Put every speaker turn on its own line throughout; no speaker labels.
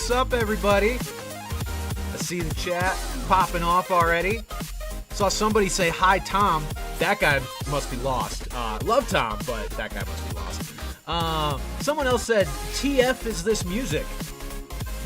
What's up, everybody? I see the chat popping off already. Saw somebody say, hi, Tom. That guy must be lost. Love Tom, but that guy must be lost. Someone else said, TF is this music.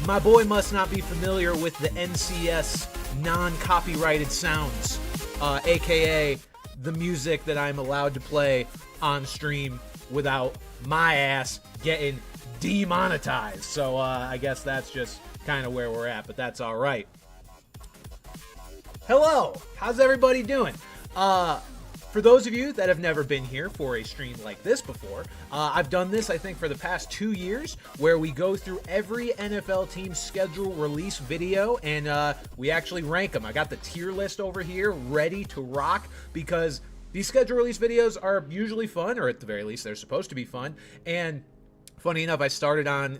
My boy must not be familiar with the NCS non-copyrighted sounds, aka the music that I'm allowed to play on stream without my ass getting demonetized. So I guess that's just kind of where we're at, but that's all right. Hello, how's everybody doing? For those of you that have never been here for a stream like this before, I've done this, I think, for the past 2 years, where we go through every NFL team's schedule release video, and we actually rank them. I got the tier list over here ready to rock, because these schedule release videos are usually fun, or at the very least, they're supposed to be fun, and funny enough, I started on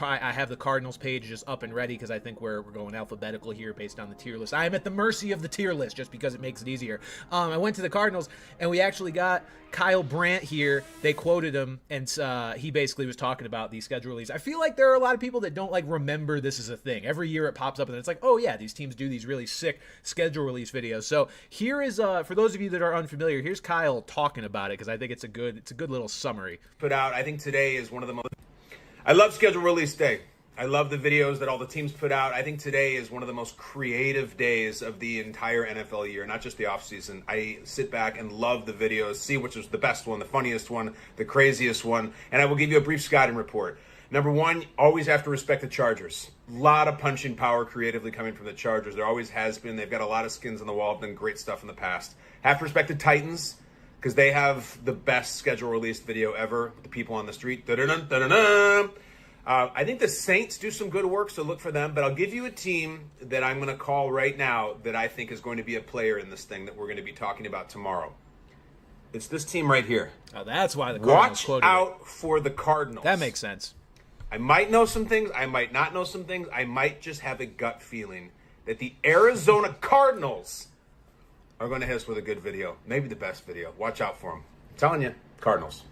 I have the Cardinals page just up and ready because I think we're going alphabetical here based on the tier list. I am at the mercy of the tier list just because it makes it easier. I went to the Cardinals, and we actually got Kyle Brandt here. They quoted him, and he basically was talking about these schedule release. I feel like there are a lot of people that don't remember this is a thing. Every year it pops up, and it's like, oh yeah, these teams do these really sick schedule release videos. So here is, for those of you that are unfamiliar, here's Kyle talking about it because I think it's a good little summary.
Put out. I think today is one of the most. I love schedule release day. I love the videos that all the teams put out. I think today is one of the most creative days of the entire NFL year, not just the offseason. I sit back and love the videos, see which is the best one, the funniest one, the craziest one, and I will give you a brief scouting report. Number one, always have to respect the Chargers. A lot of punching power creatively coming from the Chargers. There always has been. They've got a lot of skins on the wall, have done great stuff in the past. Have to respect the Titans, because they have the best schedule release video ever. The people on the street. Da-da-da-da-da-da. I think the Saints do some good work, so look for them. But I'll give you a team that I'm going to call right now that I think is going to be a player in this thing that we're going to be talking about tomorrow. It's this team right here.
Oh, that's why the Cardinals quoted it.
Watch out for the Cardinals.
That makes sense.
I might know some things. I might not know some things. I might just have a gut feeling that the Arizona Cardinals are going to hit us with a good video. Maybe the best video. Watch out for them. I'm telling you, Cardinals.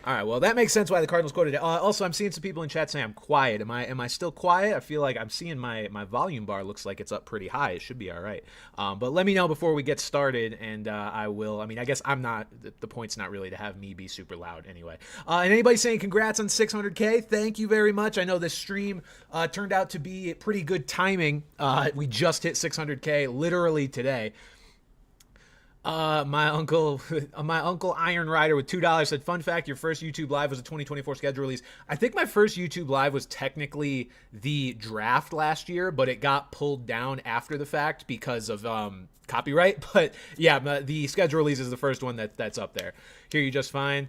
All right, well, that makes sense why the Cardinals quoted it. Also, I'm seeing some people in chat saying I'm quiet. Am I still quiet? I feel like I'm seeing my volume bar looks like it's up pretty high. It should be all right. But let me know before we get started, and I will. I mean, I guess I'm not. The point's not really to have me be super loud anyway. And anybody saying congrats on 600K, thank you very much. I know this stream turned out to be pretty good timing. We just hit 600K literally today. My uncle Iron Rider with $2 said, fun fact, your first YouTube live was a 2024 schedule release. I think my first YouTube live was technically the draft last year, but it got pulled down after the fact because of copyright. But yeah, the schedule release is the first one that's up there. Hear you just fine.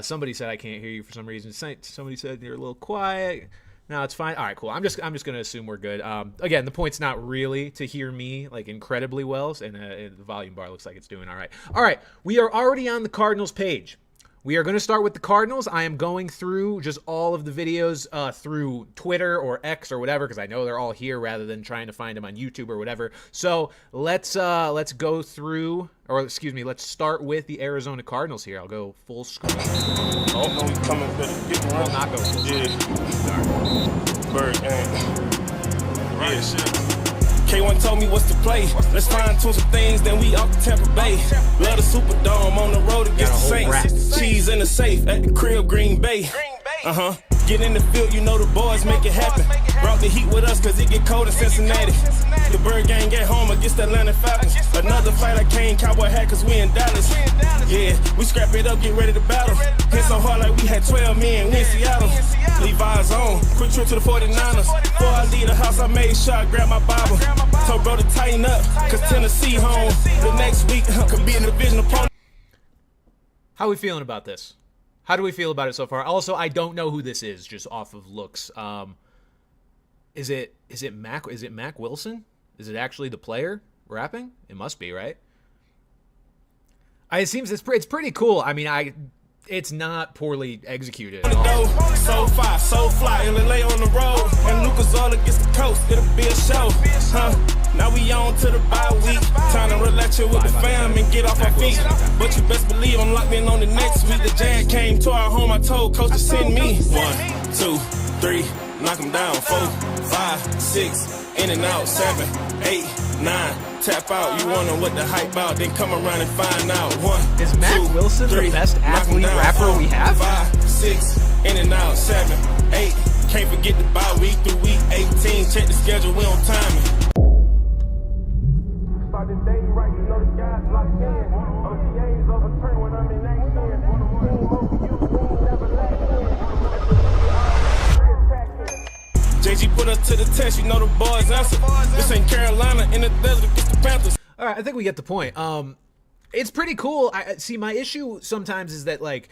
Somebody said I can't hear you for some reason. Somebody said you're a little quiet. No, it's fine. All right, cool. I'm just going to assume we're good. Again, the point's not really to hear me incredibly well, and the volume bar looks like it's doing all right. All right, we are already on the Cardinals page. We are going to start with the Cardinals. I am going through just all of the videos through Twitter or X or whatever, because I know they're all here rather than trying to find them on YouTube or whatever. So let's go through, or excuse me, let's start with the Arizona Cardinals here. I'll go full screen.
Oh, no, he's coming.
I'll not go full screen.
Yeah. Bird, yeah. K1 told me what's the play. Let's fine tune some things, then we off to Tampa Bay. Love the Superdome on the road against the Saints. Cheese in the safe at the crib, Green Bay. Get in the field, you know the boys make it happen. Brought the heat with us cause it get cold in Cincinnati. The Bird Gang at home against the Atlanta Falcons. Another fight I came, Cowboy hat cause we in Dallas. Yeah, we scrap it up, get ready to battle. Hit so hard like we had 12 men, we in Seattle. Levi's on, quick trip to the 49ers. Before I leave the house, I made sure I grabbed my Bible. Told bro to tighten up, cause Tennessee home. The next week could be a divisional opponent.
How are we feeling about this? How do we feel about it so far? Also, I don't know who this is, just off of looks. Is it Mac? Is it Mac Wilson? Is it actually the player rapping? It must be, right? It seems it's pretty cool. I mean, it's not poorly executed at all.
So far, so fly, and lay on the road. And Lucas all against the coast, it'll be a show. Now we on to the bye week. Time to relax here with the fam and get off our feet. But you best believe I'm locked in on the next week. The Jag came to our home, I told coach to send me 1, 2, 3, knock 'em down. 4, 5, 6, in and out. 7, 8, 9, tap out. You wonder what the hype out, then come around and find out. 1,
is Mac
2,
Wilson
3,
the best athlete rapper we have?
5, 6, in and out. 7, 8, can't forget the bye week through week 18. Check the schedule, we on timing. Start the day right, you know the guys locked in. OTAs overturn when I'm in action. JG put us to the test, you know the boys answer. This ain't Carolina in the desert against the Panthers.
All right, I think we get the point. It's pretty cool. I see. My issue sometimes is that like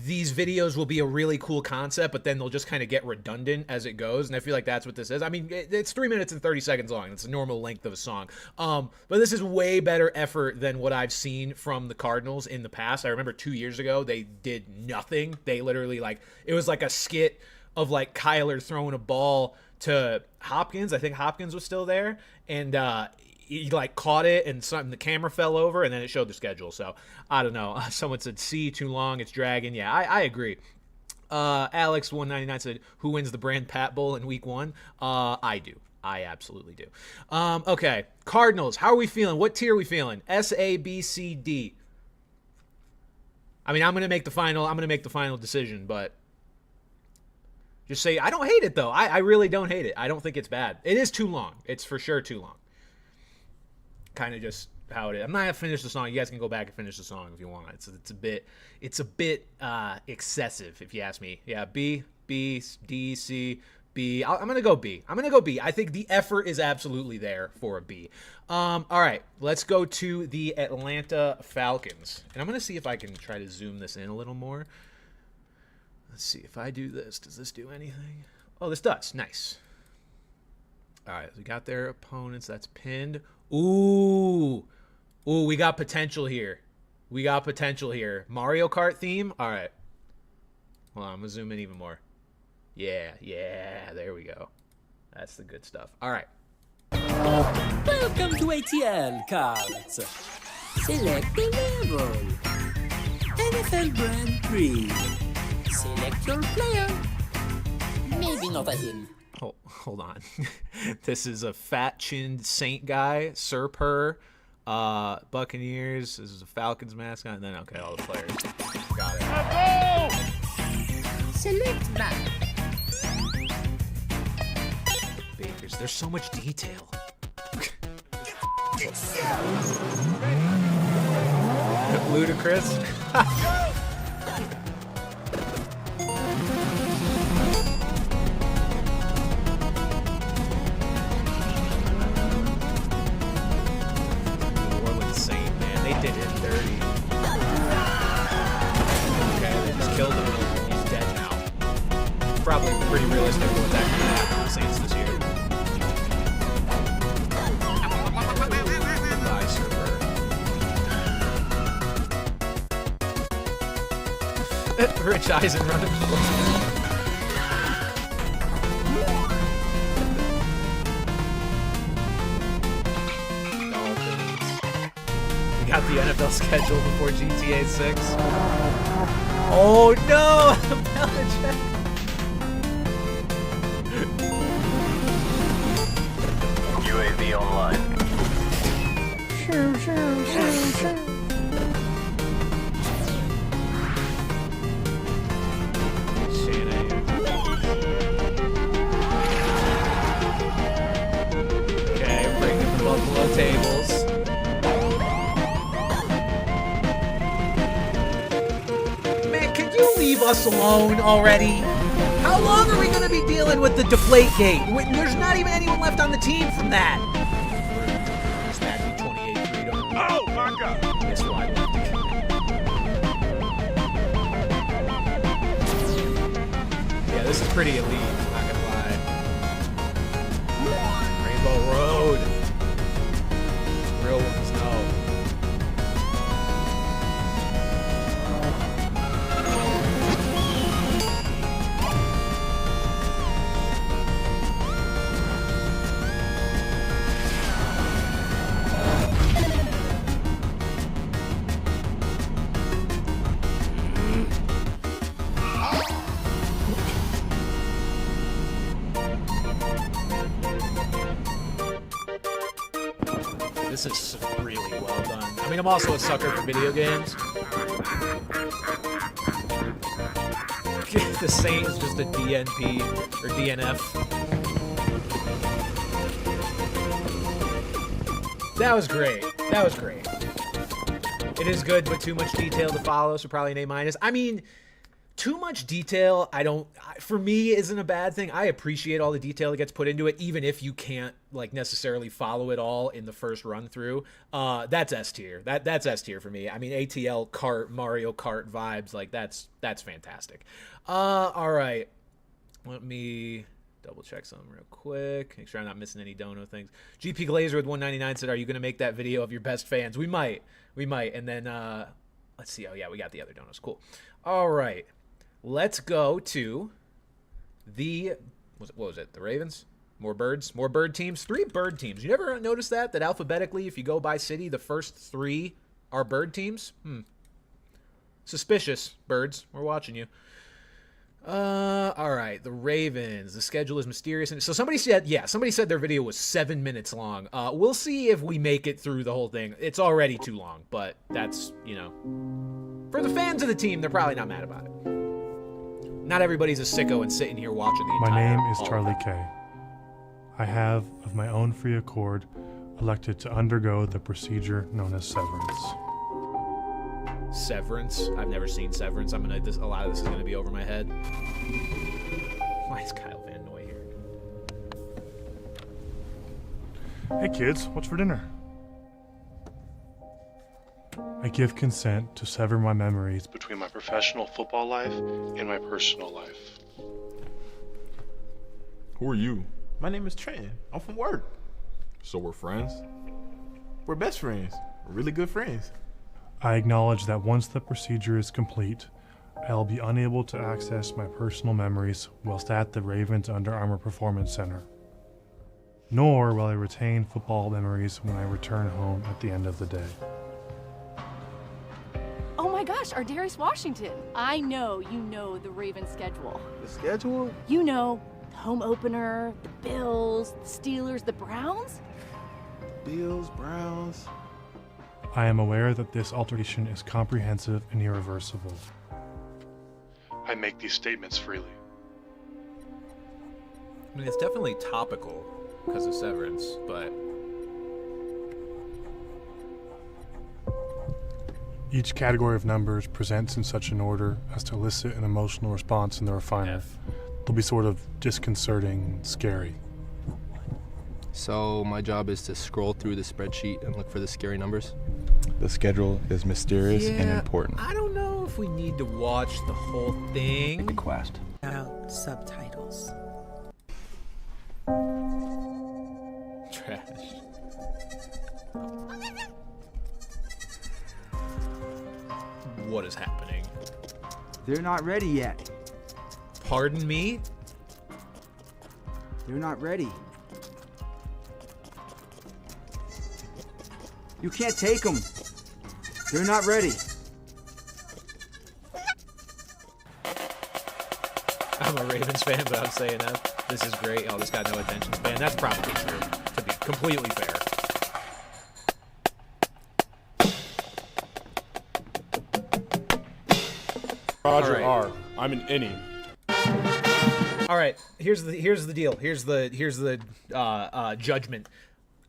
these videos will be a really cool concept, but then they'll just kind of get redundant as it goes, and I feel like that's what this is. I mean, it's 3 minutes and 30 seconds long. It's the normal length of a song. But this is way better effort than what I've seen from the Cardinals in the past. I remember 2 years ago, they did nothing. They literally, like, it was like a skit of, like, Kyler throwing a ball to Hopkins. I think Hopkins was still there, and he like caught it and the camera fell over and then it showed the schedule. So I don't know. Someone said C, too long, it's dragging. Yeah, I agree. Alex 199 said, who wins the Brand Pat Bowl in week 1? I do. I absolutely do. Okay, Cardinals, how are we feeling? What tier are we feeling? S, A, B, C, D. I mean, I'm gonna make the final decision, but just say I don't hate it though. I really don't hate it. I don't think it's bad. It is too long. It's for sure too long. Kind of just how it is. I'm not gonna finish the song. You guys can go back and finish the song if you want. It's a bit excessive if you ask me. Yeah, B, D, C, B. I'm gonna go B. I think the effort is absolutely there for a B. All right, let's go to the Atlanta Falcons, and I'm gonna see if I can try to zoom this in a little more. Let's see if I do this. Does this do anything? Oh, this does. Nice. All right, we got their opponents. That's pinned. Ooh, we got potential here. Mario Kart theme. All right. Hold on, I'm gonna zoom in even more. Yeah, there we go. That's the good stuff. All right.
Welcome to ATL cards. Select the level. NFL Brand 3. Select your player. Maybe not a him.
Hold on. This is a fat-chinned Saint guy, Sir Purr, Buccaneers. This is a Falcons mascot, and then, okay, all the players. Got it.
Select map.
Bakers. There's so much detail. Ludicrous. Did it dirty. Okay, they just killed him. He's dead now. Probably pretty realistic what's actually going to happen to the Saints this year. Goodbye, Sir Bird. Rich Eisen running close. Got the NFL schedule before GTA 6. Oh no! Belichick.
UAV online.
Sure. Okay, bringing the Buffalo tables. Leave us alone already. How long are we going to be dealing with the deflate gate? There's not even anyone left on the team from that. Smack me 28 freedom.
Oh my god.
Guess why? Yeah, this is pretty elite. I'm not gonna lie. Rainbow Road. Real ones know. This is really well done. I mean, I'm also a sucker for video games. The Saint is just a DNP or DNF. That was great. That was great. It is good, but too much detail to follow, so probably an A-. I mean, too much detail, for me, isn't a bad thing. I appreciate all the detail that gets put into it, even if you can't like necessarily follow it all in the first run through. That's S tier. That's S tier for me. I mean, ATL kart, Mario Kart vibes, like that's fantastic. All right, let me double check something real quick. Make sure I'm not missing any dono things. GP Glazer with 199 said, "Are you gonna make that video of your best fans?" We might. And then let's see. Oh yeah, we got the other donos. Cool. All right. Let's go to what was it? The Ravens? More bird teams? 3 bird teams. You never noticed that alphabetically, if you go by city, the first 3 are bird teams? Suspicious, birds. We're watching you. All right, the Ravens. The schedule is mysterious. And so somebody said their video was 7 minutes long. We'll see if we make it through the whole thing. It's already too long, but that's, for the fans of the team, they're probably not mad about it. Not everybody's a sicko and sitting here watching the entire.
My name is Charlie K. I have, of my own free accord, elected to undergo the procedure known as severance.
Severance? I've never seen Severance. A lot of this is gonna be over my head. Why is Kyle Van Noy here?
Hey kids, what's for dinner? I give consent to sever my memories between my professional football life and my personal life.
Who are you?
My name is Trenton. I'm from work.
So we're friends?
We're best friends. We're really good friends.
I acknowledge that once the procedure is complete, I'll be unable to access my personal memories whilst at the Ravens Under Armour Performance Center. Nor will I retain football memories when I return home at the end of the day.
Oh my gosh, our Darius Washington. I know you know the Ravens schedule.
The schedule?
You know, the home opener, the Bills, the Steelers, the Browns.
Bills, Browns.
I am aware that this alteration is comprehensive and irreversible. I make these statements freely.
I mean, it's definitely topical because of Severance, but
Each category of numbers presents in such an order as to elicit an emotional response in the refiner. They'll be sort of disconcerting, scary.
So my job is to scroll through the spreadsheet and look for the scary numbers?
The schedule is mysterious and important.
I don't know if we need to watch the whole thing.
The quest.
Subtitles.
Trash. What is happening?
They're not ready yet.
Pardon me?
They're not ready. You can't take them. They're not ready.
I'm a Ravens fan, but I'm saying that this is great. Oh, this got no attention span. That's probably true, to be completely fair.
Roger
right.
R. I'm an innie.
All right, here's the deal. Here's the judgment.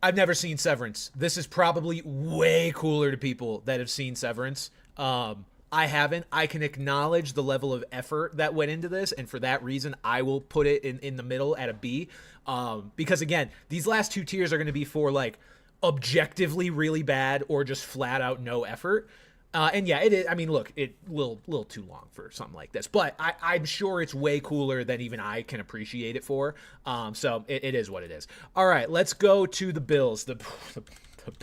I've never seen Severance. This is probably way cooler to people that have seen Severance. I haven't. I can acknowledge the level of effort that went into this, and for that reason, I will put it in the middle at a B. Because again, these last two tiers are going to be for like objectively really bad or just flat out no effort. And yeah, it is. I mean, look, it little too long for something like this, but I'm sure it's way cooler than even I can appreciate it for. So it is what it is. All right, let's go to the Bills. The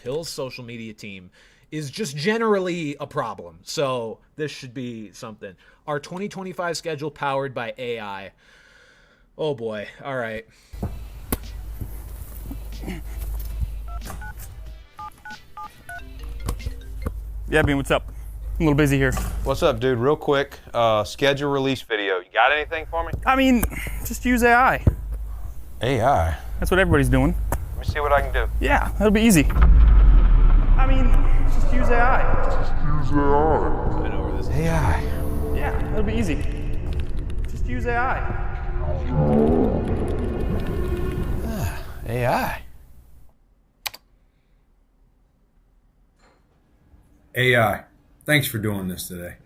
Bills social media team is just generally a problem. So this should be something. Our 2025 schedule powered by AI. Oh boy. All right.
Yeah, Bean, what's up? I'm a little busy here.
What's up, dude? Real quick, schedule release video. You got anything for me?
I mean, just use AI.
AI?
That's what everybody's doing.
Let me see what I can do.
Yeah, that'll be easy. I mean, just use AI.
Use AI.
I know where this is.
AI.
Yeah, it'll be easy. Just use AI.
AI.
AI, thanks for doing this today.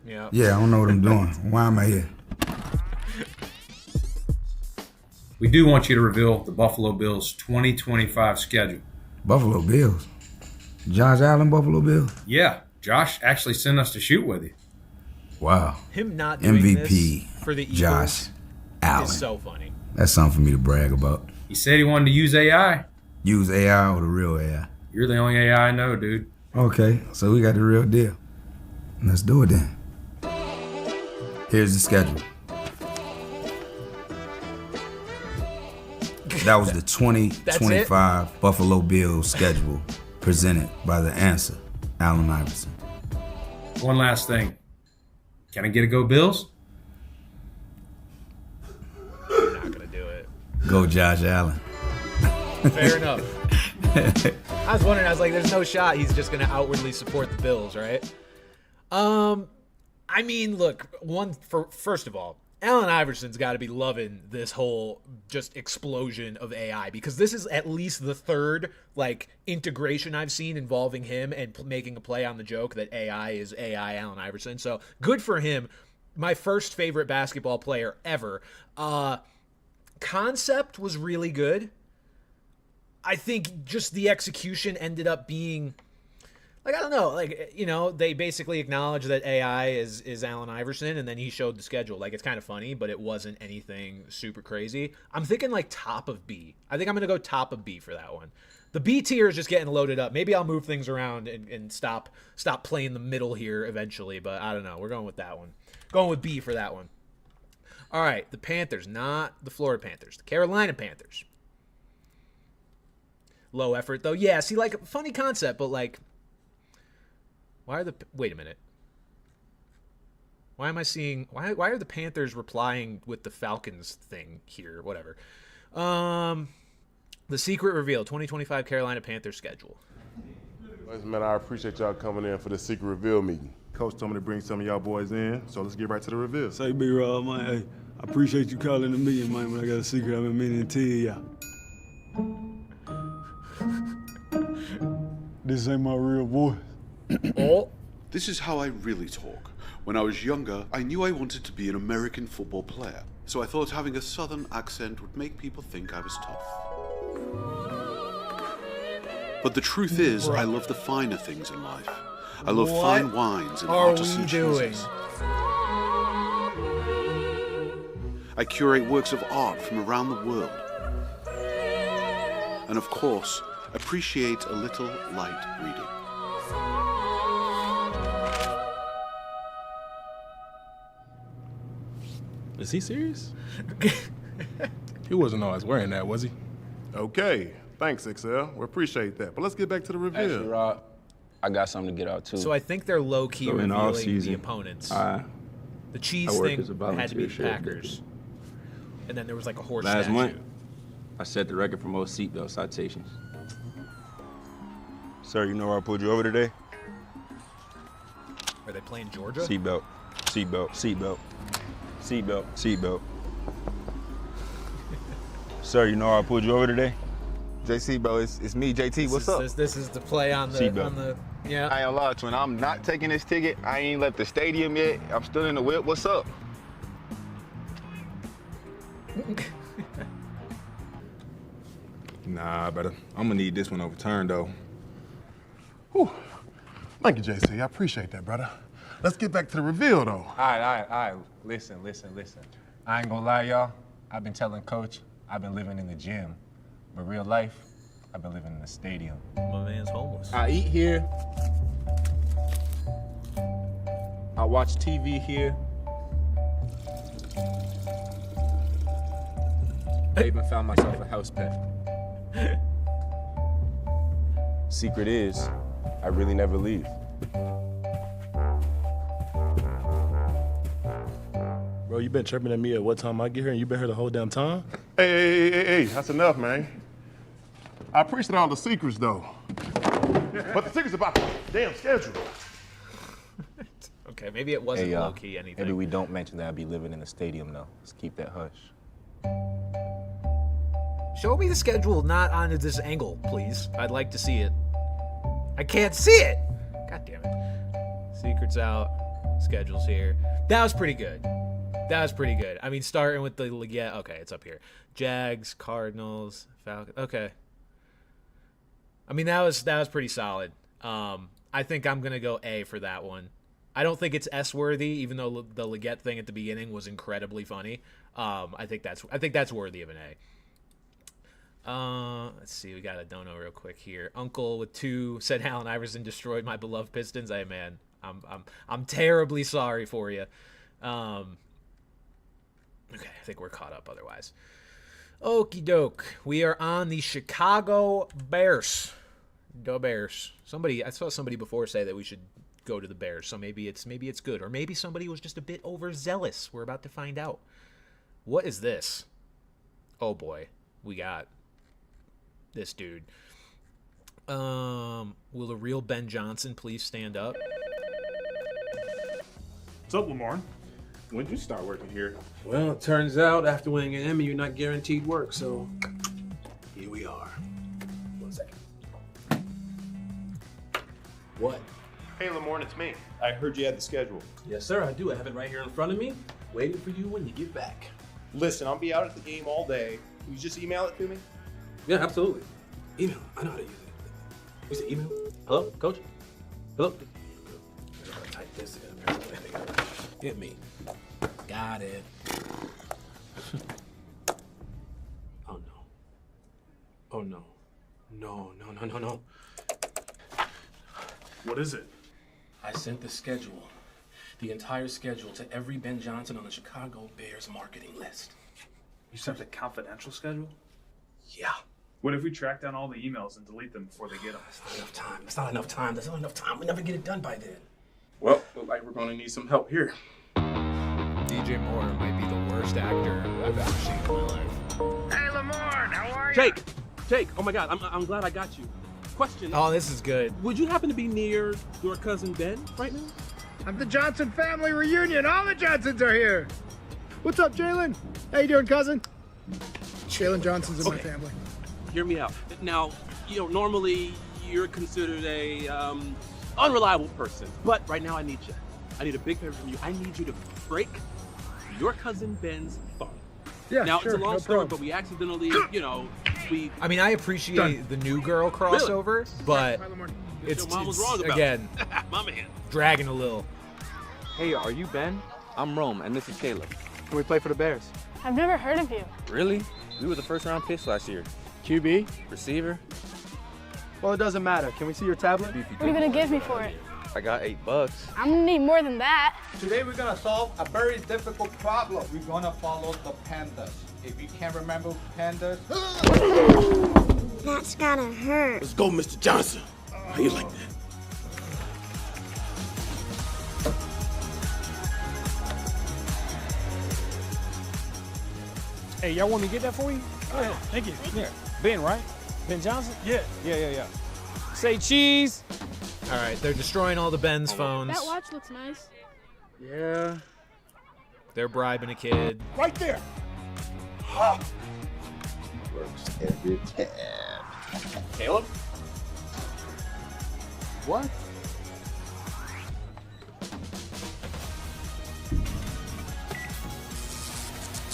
Yeah.
Yeah, I don't know what I'm doing. Why am I here?
We do want you to reveal the Buffalo Bills' 2025 schedule.
Buffalo Bills? Josh Allen Buffalo Bills?
Yeah, Josh actually sent us to shoot with you.
Wow.
Him not doing
MVP
this for the Eagles
Josh Allen.
is so funny.
That's something for me to brag about.
He said he wanted to use AI.
Use AI or the real AI?
You're the only AI I know, dude.
Okay, so we got the real deal. Let's do it then. Here's the schedule. That was the 2025 Buffalo Bills schedule presented by The Answer, Allen Iverson.
One last thing. Can I get a go Bills?
I'm not going to do it.
Go Josh Allen.
Fair enough. I was wondering, I was like, there's no shot he's just going to outwardly support the Bills, right? I mean, look, first of all, Allen Iverson's got to be loving this whole just explosion of AI, because this is at least the third integration I've seen involving him and making a play on the joke that AI is AI Allen Iverson. So good for him. My first favorite basketball player ever. Concept was really good. I think just the execution ended up being I don't know, they basically acknowledge that AI is Allen Iverson, and then he showed the schedule. It's kind of funny, but it wasn't anything super crazy. I'm thinking top of B. I think I'm going to go top of B for that one. The B tier is just getting loaded up. Maybe I'll move things around and stop playing the middle here eventually, but I don't know. We're going with that one. Going with B for that one. All right, the Panthers, not the Florida Panthers. The Carolina Panthers. Low effort, though. Yeah, see, funny concept, but wait a minute. Why am I seeing... Why are the Panthers replying with the Falcons thing here? Whatever. The secret reveal, 2025 Carolina Panthers schedule.
Listen, man, I appreciate y'all coming in for the secret reveal meeting. Coach told me to bring some of y'all boys in, so let's get right to the reveal.
Say, B-Rob, man, hey, I appreciate you calling the meeting, man, when I got a secret I've been meaning to tell y'all. This ain't my real voice.
Oh.
This is how I really talk. When I was younger, I knew I wanted to be an American football player, so I thought having a southern accent would make people think I was tough. But the truth is, I love the finer things in life. I love fine wines and artisan cheeses. I curate works of art from around the world. And of course, appreciate a little light reading.
Is he serious? He wasn't always wearing that, was he? Okay. Thanks, XL. We appreciate that. But let's get back to the reveal.
Actually, Rob, I got something to get out, too.
So I think they're low-key revealing the opponents. The cheese thing had to be Packers. And then there was a horse statue.
Last month, I set the record for most seatbelt citations.
Sir, you know where I pulled you over today?
Are they playing Georgia?
Seatbelt. Seatbelt. Seatbelt. Seatbelt. Seatbelt. Sir, you know where I pulled you over today?
JC, bro, it's me, JT. What's up?
This is the play on the yeah.
I ain't gonna lie, twin. I'm not taking this ticket. I ain't left the stadium yet. I'm still in the whip. What's up?
Nah, brother. I'm gonna need this one overturned, though. Whew. Thank you, JC. I appreciate that, brother. Let's get back to the reveal, though.
All right. Listen. I ain't gonna lie, y'all. I've been telling Coach I've been living in the gym. But real life, I've been living in the stadium.
My man's homeless.
I eat here. I watch TV here. I even found myself a house pet.
Secret is, I really never leave.
Bro, you been chirping at me at what time I get here, and you been here the whole damn time? Hey, that's enough, man. I appreciate all the secrets, though.
But the ticket's about the damn schedule.
Okay, maybe it wasn't low-key anything.
Maybe we don't mention that I'll be living in the stadium, though. Let's keep that hush.
Show me the schedule not on this angle, please. I'd like to see it. I can't see it! God damn it. Secret's out. Schedule's here. That was pretty good. That was pretty good. I mean, starting with the... Yeah, okay, it's up here. Jags, Cardinals, Falcons. Okay. I mean, that was pretty solid. I think I'm going to go A for that one. I don't think it's S-worthy, even though the Leggett thing at the beginning was incredibly funny. I think that's worthy of an A. Let's see. We got a dono real quick here. Uncle with 2 said Allen Iverson destroyed my beloved Pistons. Hey man, I'm terribly sorry for you. Okay, I think we're caught up otherwise. Okie doke. We are on the Chicago Bears. The Bears. I saw somebody before say that we should go to the Bears, so maybe it's good, or maybe somebody was just a bit overzealous. We're about to find out. What is this? Oh boy, we got this dude. Will a real Ben Johnson please stand up?
What's up, Lamar?
When did you start working here?
Well, it turns out after winning an Emmy, you're not guaranteed work, so here we are. 1 second. What?
Hey, Lamorne, it's me. I heard you had the schedule.
Yes, sir, I do. I have it right here in front of me, waiting for you when you get back.
Listen, I'll be out at the game all day. Will you just email it to me?
Yeah, absolutely. Email. I know how to use it. You say email? Hello, coach? Hello? I gotta type this in. Hit me. Got it. Oh no. Oh no. No.
What is it?
I sent the schedule, the entire schedule, to every Ben Johnson on the Chicago Bears marketing list.
You sent a confidential schedule?
Yeah.
What if we track down all the emails and delete them before they get them?
That's not enough time. That's not enough time. We never get it done by then.
Well, look like we're gonna need some help here.
DJ Moore might be the worst actor I've ever seen in my life.
Hey, Lamorne, how are you?
Jake, oh my God, I'm glad I got you. Question.
Oh, this is good.
Would you happen to be near your cousin Ben right now?
I'm the Johnson family reunion. All the Johnsons are here. What's up, Jalen? How you doing, cousin? Jalen Johnson's in my family.
Hear me out. Now, normally you're considered a unreliable person, but right now I need you. I need a big favor from you. I need you to break your cousin Ben's phone.
Yeah,
now,
sure,
it's a long
no
story,
problem.
but we accidentally,
I mean, I appreciate the new girl crossover, but it's again,
my man,
dragging a little.
Hey, are you Ben? I'm Rome, and this is Caleb. Can we play for the Bears?
I've never heard of you.
Really? We were the first round picks last year. QB? Receiver? Well, it doesn't matter. Can we see your tablet?
What are you gonna give me for it?
I got $8.
I'm gonna need more than that.
Today we're gonna solve a very difficult problem. We're gonna follow the pandas. If you can't remember pandas...
That's gonna hurt.
Let's go, Mr. Johnson. How you like that?
Hey, y'all want me to get that for you? Go ahead. Thank you. Yeah. Ben, right? Ben Johnson? Yeah. Say cheese.
All right, they're destroying all the Ben's phones.
That watch looks nice.
Yeah. They're bribing a kid.
Right there.
Ha! Works every time.
Caleb?
What?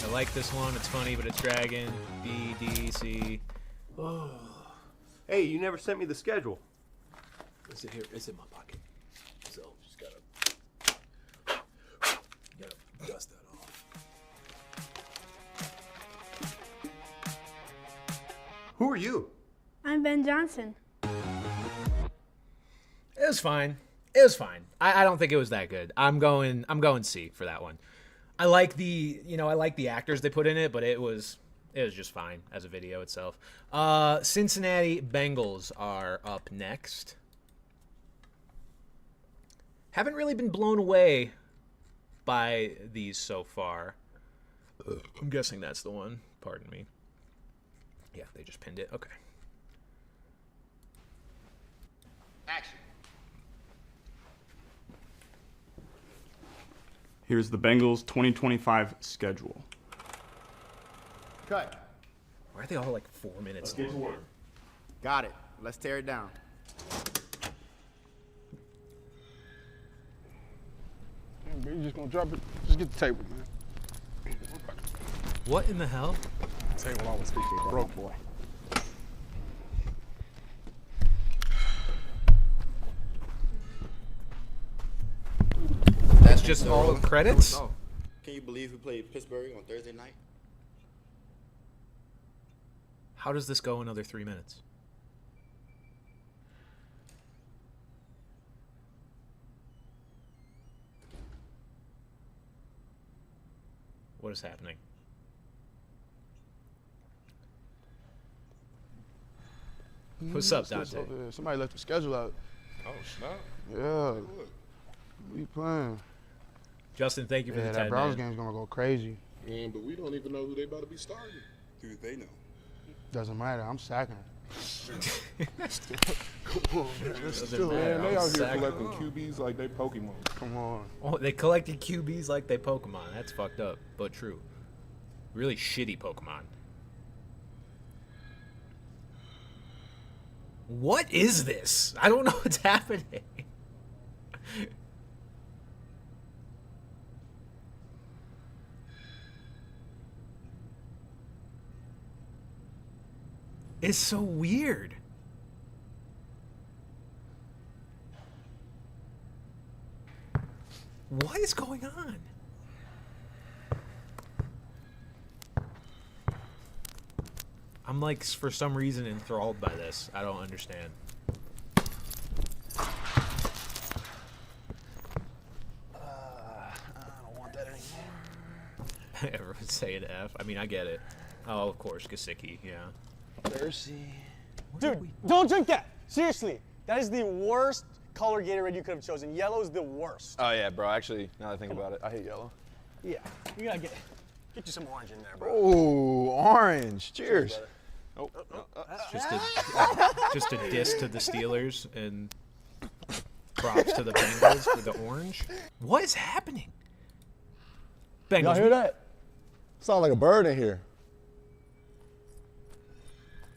I like this one. It's funny, but it's dragging. B, D, C.
Oh. Hey, you never sent me the schedule.
It's in here. It's in my pocket. So just gotta dust that off.
Who are you?
I'm Ben Johnson.
It was fine. It was fine. I don't think it was that good. I'm going C for that one. I like the actors they put in it, but it was just fine as a video itself. Cincinnati Bengals are up next. Haven't really been blown away by these so far. I'm guessing that's the one. Pardon me. Yeah, they just pinned it. Okay.
Action.
Here's the Bengals 2025 schedule.
Cut.
Why are they all like 4 minutes long?
Get to work. Got it. Let's tear it down.
Damn, bro, you just gonna drop it? Just get the table, man.
What in the hell?
Table always broke, boy.
That's just all of credits?
Can you believe we played Pittsburgh on Thursday night?
How does this go another 3 minutes? What is happening? What's up, Dante?
Somebody left the schedule out.
Oh, snap.
Yeah. We playing.
Justin, thank you for the 10
that Browns
man.
game's gonna go crazy.
Man, but we don't even know who they about to be starting.
Who do they know?
Doesn't matter. I'm sacking it.
Come on, man. Man, they out here collecting QBs like they Pokemon.
Come on.
Oh, they collected QBs like they Pokemon. That's fucked up, but true. Really shitty Pokemon. What is this? I don't know what's happening. It's so weird. What is going on? I'm like, for some reason, enthralled by this. I don't understand.
I don't want that anymore.
Everyone's saying F. I mean, I get it. Oh, of course, Gesicki, yeah.
Mercy.
Dude, don't drink that. Seriously, that is the worst color Gatorade you could have chosen. Yellow is the worst.
Oh yeah, bro. Actually, now that I think about it, I hate yellow.
Yeah, you gotta get you some orange in there, bro.
Oh, orange. Cheers.
Oh, just a diss to the Steelers and props to the Bengals for the orange. What is happening? Bengals.
Y'all hear that? Sound like a bird in here.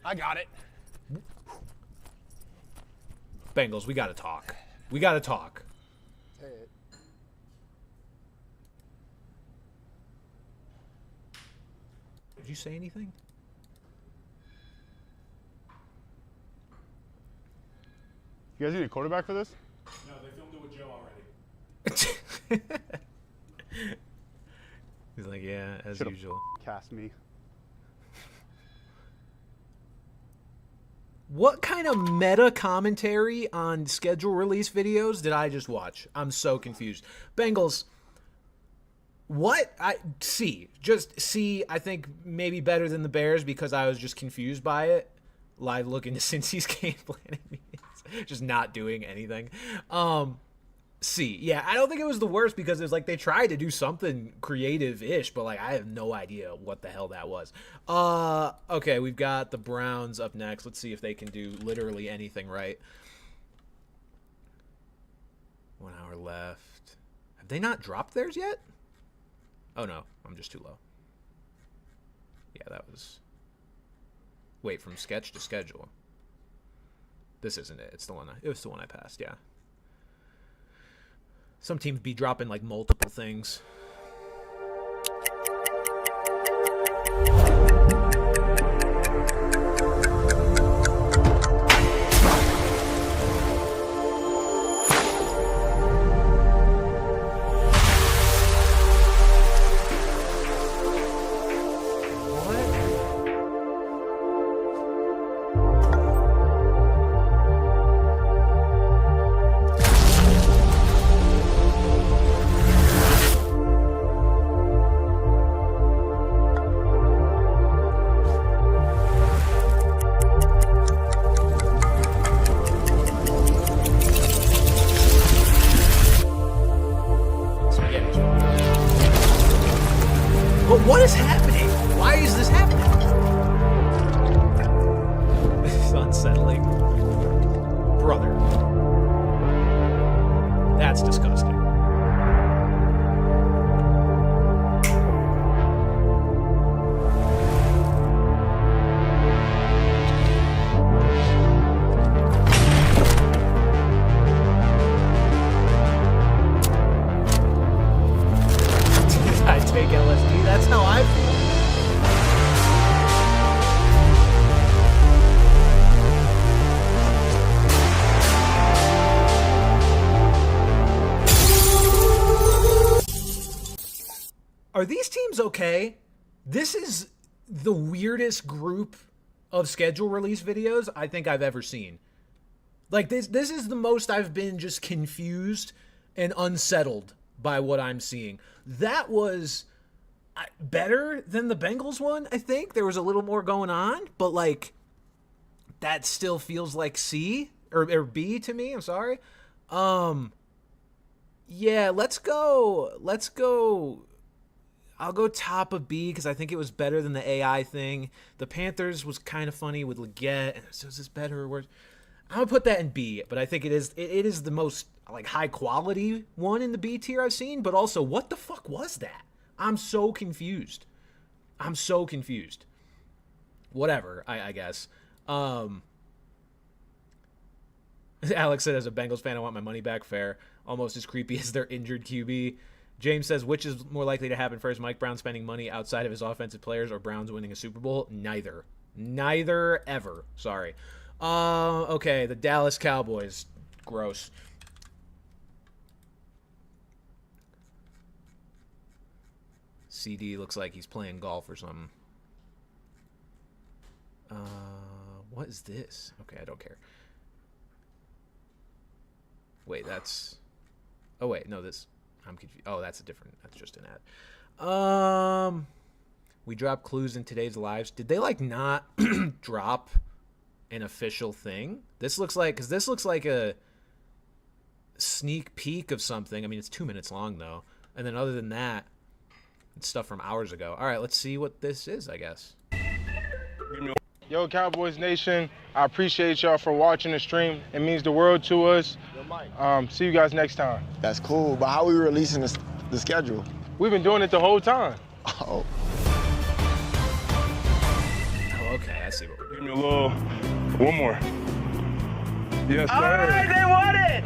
I got it.
Bengals, we gotta talk. We gotta talk. Did you say anything?
You guys need a quarterback for this?
No, they filmed it with Joe already.
He's like, yeah, as
Should've
usual.
Cast me.
What kind of meta commentary on schedule release videos did I just watch? I'm so confused. Bengals, what? Just C, I think maybe better than the Bears because I was just confused by it. Live looking to Cincy's game planning meetings. Just not doing anything. C, yeah, I don't think it was the worst because it was like they tried to do something creative-ish, but like I have no idea what the hell that was. Okay, we've got the Browns up next. Let's see if they can do literally anything right. 1 hour left. Have they not dropped theirs yet? Oh no, I'm just too low. Yeah, that was... Wait, from sketch to schedule. This isn't it. It's the one. It was the one I passed. Yeah. Some teams be dropping like multiple things. But what is happening? Why is this happening? This is unsettling. Brother. That's disgusting. I take LSD. That's how I feel. Are these teams okay? This is the weirdest group of schedule release videos I think I've ever seen. Like this is the most I've been just confused and unsettled by what I'm seeing. That was better than the Bengals one, I think. There was a little more going on, but like that still feels like C or B to me. I'm sorry. Yeah, let's go. I'll go top of B because I think it was better than the AI thing. The Panthers was kind of funny with Leggett. So is this better or worse? I'm gonna put that in B, but I think it is the most like high quality one in the B tier I've seen. But also, what the fuck was that? I'm so confused. Whatever, I guess. Alex said, as a Bengals fan, I want my money back. Fair. Almost as creepy as their injured QB. James says, which is more likely to happen first, Mike Brown spending money outside of his offensive players or Browns winning a Super Bowl? Neither ever. Sorry. Okay, the Dallas Cowboys. Gross. CD looks like he's playing golf or something. What is this? Okay, I don't care. Wait, that's... Oh, wait, no, this... I'm confused. Oh, that's just an ad. We dropped clues in today's lives. Did they like not drop an official thing? This looks like a sneak peek of something. I mean, it's 2 minutes long though. And then other than that, it's stuff from hours ago. All right, let's see what this is, I guess.
Yo, Cowboys Nation, I appreciate y'all for watching the stream. It means the world to us. See you guys next time.
That's cool, but how are we releasing the schedule?
We've been doing it the whole time.
Oh.
Oh, okay, I see what we're doing.
Give me a little, one more. Yes, sir.
All right, they won it!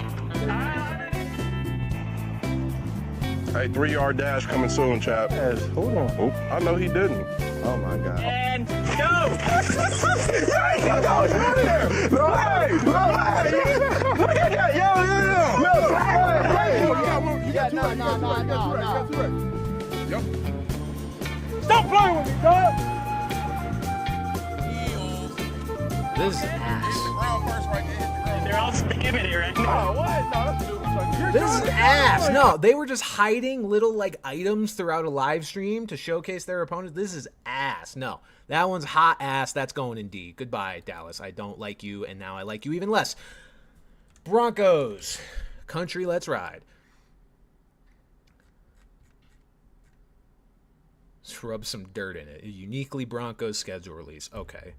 Hey, 3-yard dash coming soon, chap.
Yes, hold on.
Oh, I know he didn't.
Oh my God.
And go!
Look at that! Yo! Stop playing with me, dog!
This is ass.
They're all spamming it right now.
Oh, what? No, that's stupid.
This is ass. No, they were just hiding little like items throughout a live stream to showcase their opponents. This is ass. No, that one's hot ass. That's going in D. Goodbye, Dallas. I don't like you, and now I like you even less. Broncos. Country, let's ride. Let's rub some dirt in it. A uniquely Broncos schedule release. Okay.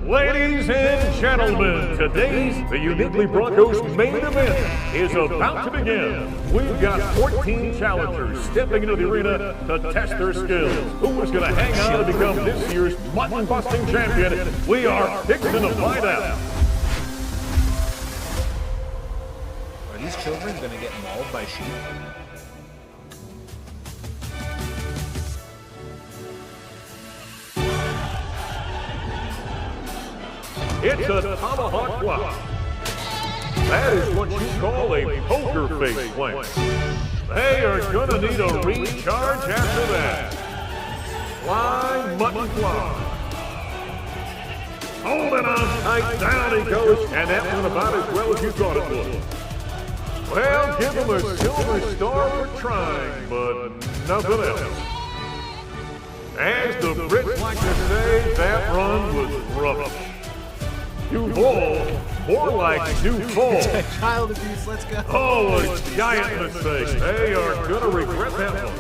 Ladies and gentlemen, today's the Uniquely Broncos main event is about to begin. We've got 14 challengers stepping into the arena to test their skills. Who is going to hang on to become this year's mutton-busting champion? We are fixing to find out.
Are these children going to get mauled by sheep?
It's a tomahawk block. That is what you call a poker face plant. They are gonna need a recharge after that. Fly mutton block. Holding on tight, down he goes, and that went about as well as you thought it would. Well, give him a silver star for trying, but nothing else. As the Brits like to say, that run was rubbish. Duval, more like Duval.
Child abuse, let's go.
Oh, a giant mistake. They are going to regret that one.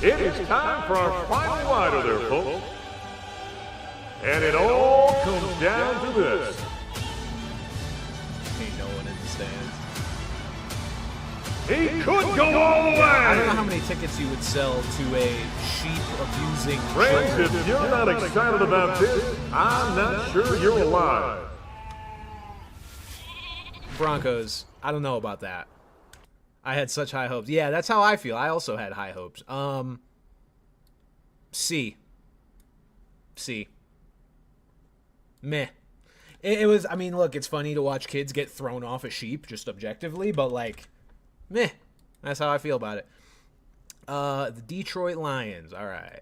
It is time for our final rider there, folks. And it all comes down to this.
Ain't no one in the stands.
He could go all the way.
I don't know how many tickets you would sell to a sheep-abusing
Friends,
children.
if you're not excited about this, I'm not sure you're alive.
Broncos, I don't know about that. I had such high hopes. Yeah, that's how I feel. I also had high hopes. C. Meh. It was, I mean, look, it's funny to watch kids get thrown off a sheep, just objectively, but, like, meh. That's how I feel about it. The Detroit Lions. All right.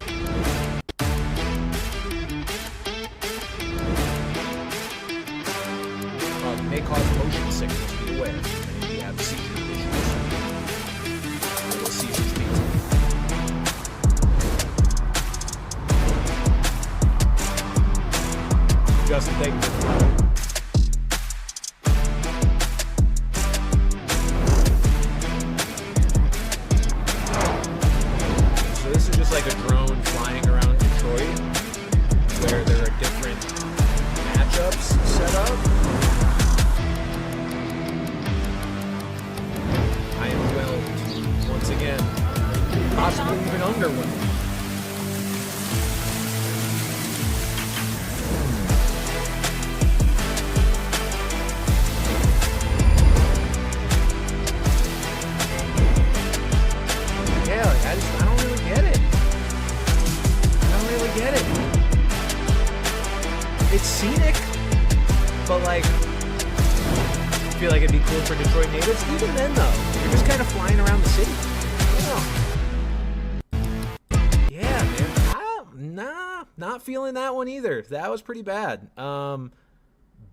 May cause motion sickness. Be aware. Many of you have seizure issues. Little Caesar's pizza. Justin, thank you. So this is just like a drone flying around Detroit, where there are different matchups set up. I am whelmed once again, possibly even underwhelmed. Yeah, like I don't really get it. I don't really get it. It's scenic, but like, I feel like it'd be cool for Detroit natives. Even then, though, you're just kind of flying around the city. I don't know. Yeah, man. Not feeling that one either. That was pretty bad.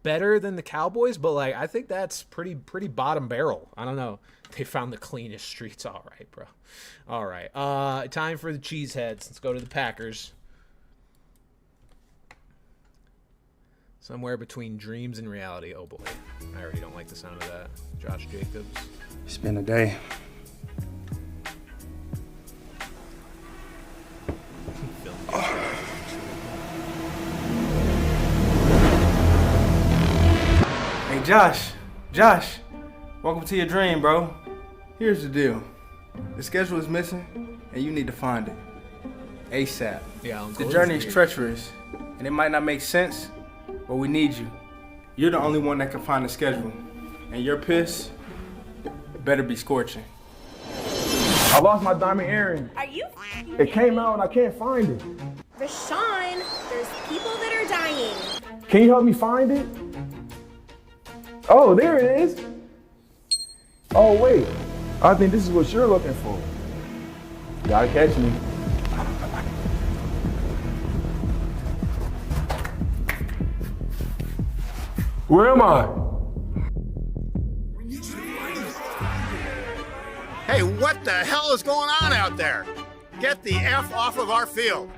Better than the Cowboys, but like I think that's pretty bottom barrel. I don't know. They found the cleanest streets. All right, bro. All right. Time for the cheeseheads. Let's go to the Packers. Somewhere between dreams and reality. Oh boy. I already don't like the sound of that. Josh Jacobs.
It's been a day.
Hey Josh, welcome to your dream, bro. Here's the deal. The schedule is missing and you need to find it. ASAP.
Yeah,
the journey is treacherous and it might not make sense, but we need you. You're the only one that can find the schedule. And your piss better be scorching.
I lost my diamond earring.
Are you?
It came out and I can't find it.
Rashawn, there's people that are dying.
Can you help me find it? Oh, there it is. Oh, wait. I think this is what you're looking for. You gotta catch me. Where am I?
Hey, what the hell is going on out there? Get the F off of our field.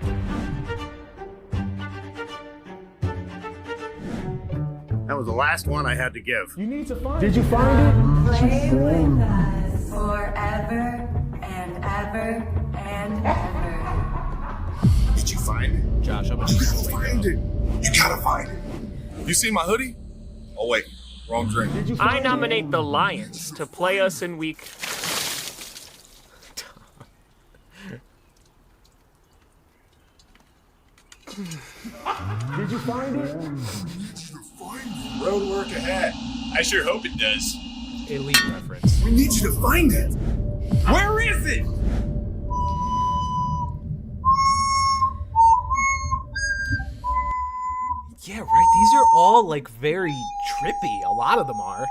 That was the last one I had to give.
You need to find it. Did you find it?
Play with us forever and ever and ever.
Did you find it?
Josh, I'm
You gotta find it. You gotta find it. You see my hoodie? Oh wait, wrong drink.
I nominate the Lions to play us in week.
Did you find it?
Road work ahead. I sure hope it does.
Elite reference.
We need you to find it. Where is it?
Yeah, right. These are all like very trippy. A lot of them are.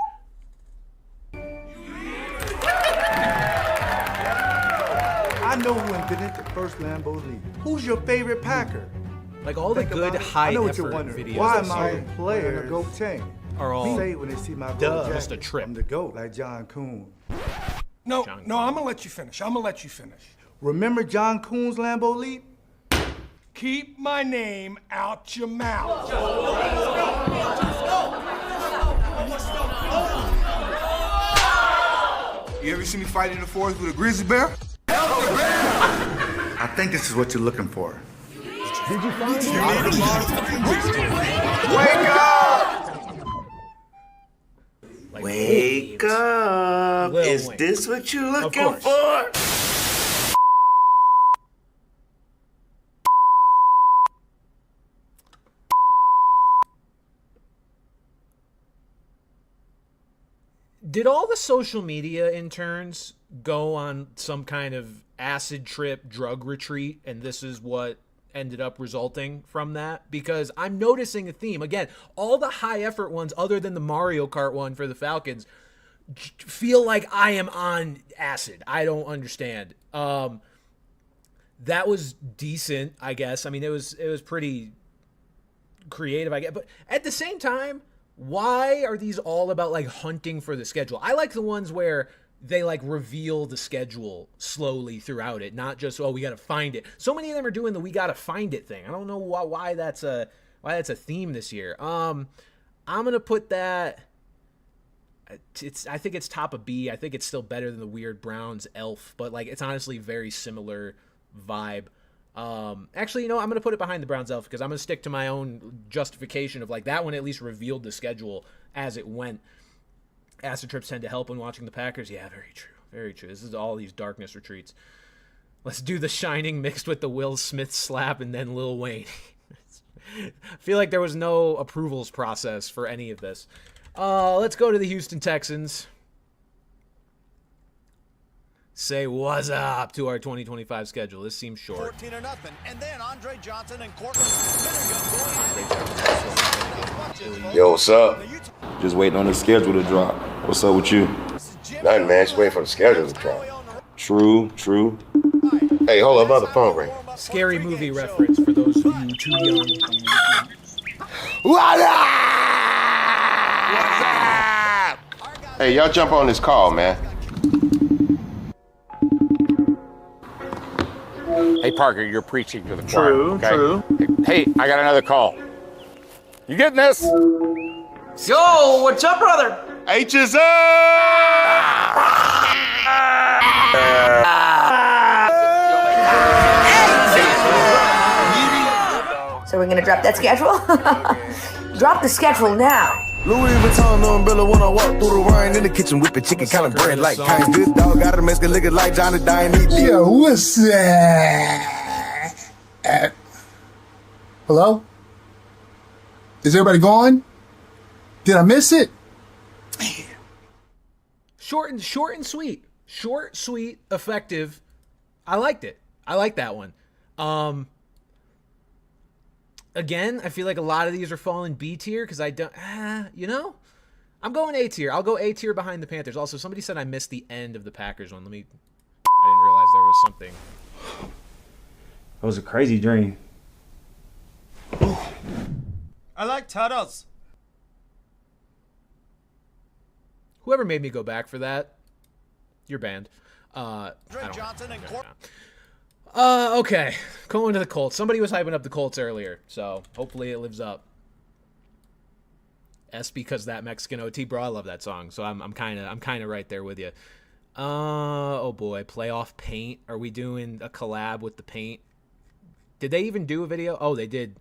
I know who invented the first Lambo Leap. Who's your favorite Packer?
Like all the good high effort videos.
Why am I a player in a GOAT team?
Are all
say when they see my gold jacket,
just a trip.
I'm the GOAT, like John Kuhn.
No, I'm gonna let you finish.
Remember John Kuhn's Lambo Leap?
Keep my name out your mouth.
You ever see me fight in the forest with a grizzly bear?
I think this is what you're looking for.
Did you find it?
Wake up!
Like,
Wake up!
Lil
Is
Wayne.
this what you're
Of
looking
course.
for?
Did all the social media interns go on some kind of acid trip drug retreat, and this is what ended up resulting from that? Because I'm noticing a theme. Again, all the high effort ones, other than the Mario Kart one for the Falcons, feel like I am on acid. I don't understand. That was decent, I guess. I mean, it was pretty creative, I guess. But at the same time, why are these all about like hunting for the schedule? I like the ones where they like reveal the schedule slowly throughout it, not just, oh, we got to find it. So many of them are doing the we got to find it thing. I don't know why that's a theme this year. I'm going to put that, I think it's top of B. I think it's still better than the weird Browns elf, but like it's honestly very similar vibe. Actually, you know, I'm going to put it behind the Browns elf because I'm going to stick to my own justification of like that one at least revealed the schedule as it went. Acid trips tend to help when watching the Packers. Yeah, very true. Very true. This is all these darkness retreats. Let's do The Shining mixed with the Will Smith slap and then Lil Wayne. I feel like there was no approvals process for any of this. Let's go to the Houston Texans. Say what's up to our 2025 schedule. This seems short.
14-0, and then Andre Johnson and Cortland.
Yo, what's up? Just waiting on the schedule to drop. What's up with you?
Nothing, man. Just waiting for the schedule to drop.
True.
Hey, hold up, another phone ring.
Scary movie reference for those of you too young.
What up? Hey, y'all jump on this call, man.
Hey, Parker, you're preaching to the choir. True. Hey, I got another call. You getting this?
Yo, what's up, brother?
H is up!
So we're gonna drop that schedule? Drop the schedule now.
Louis Vuitton umbrella when I walk through the rain in the kitchen whipping chicken kind of bread like kind. Good dog got a Mexican liquor like Johnny Dine.
Yo, what's that? Hello? Is everybody gone? Did I miss it?
Short and sweet. Short, sweet, effective. I liked it. I like that one. Again, I feel like a lot of these are falling B tier because I don't, you know? I'm going A tier. I'll go A tier behind the Panthers. Also, somebody said I missed the end of the Packers one. I didn't realize there was something.
That was a crazy dream.
I like turtles.
Whoever made me go back for that, you're banned. Okay, going to the Colts. Somebody was hyping up the Colts earlier, so hopefully it lives up. S because that Mexican OT, bro. I love that song, so I'm kind of right there with you. Oh boy, playoff paint. Are we doing a collab with the paint? Did they even do a video? Oh, they did.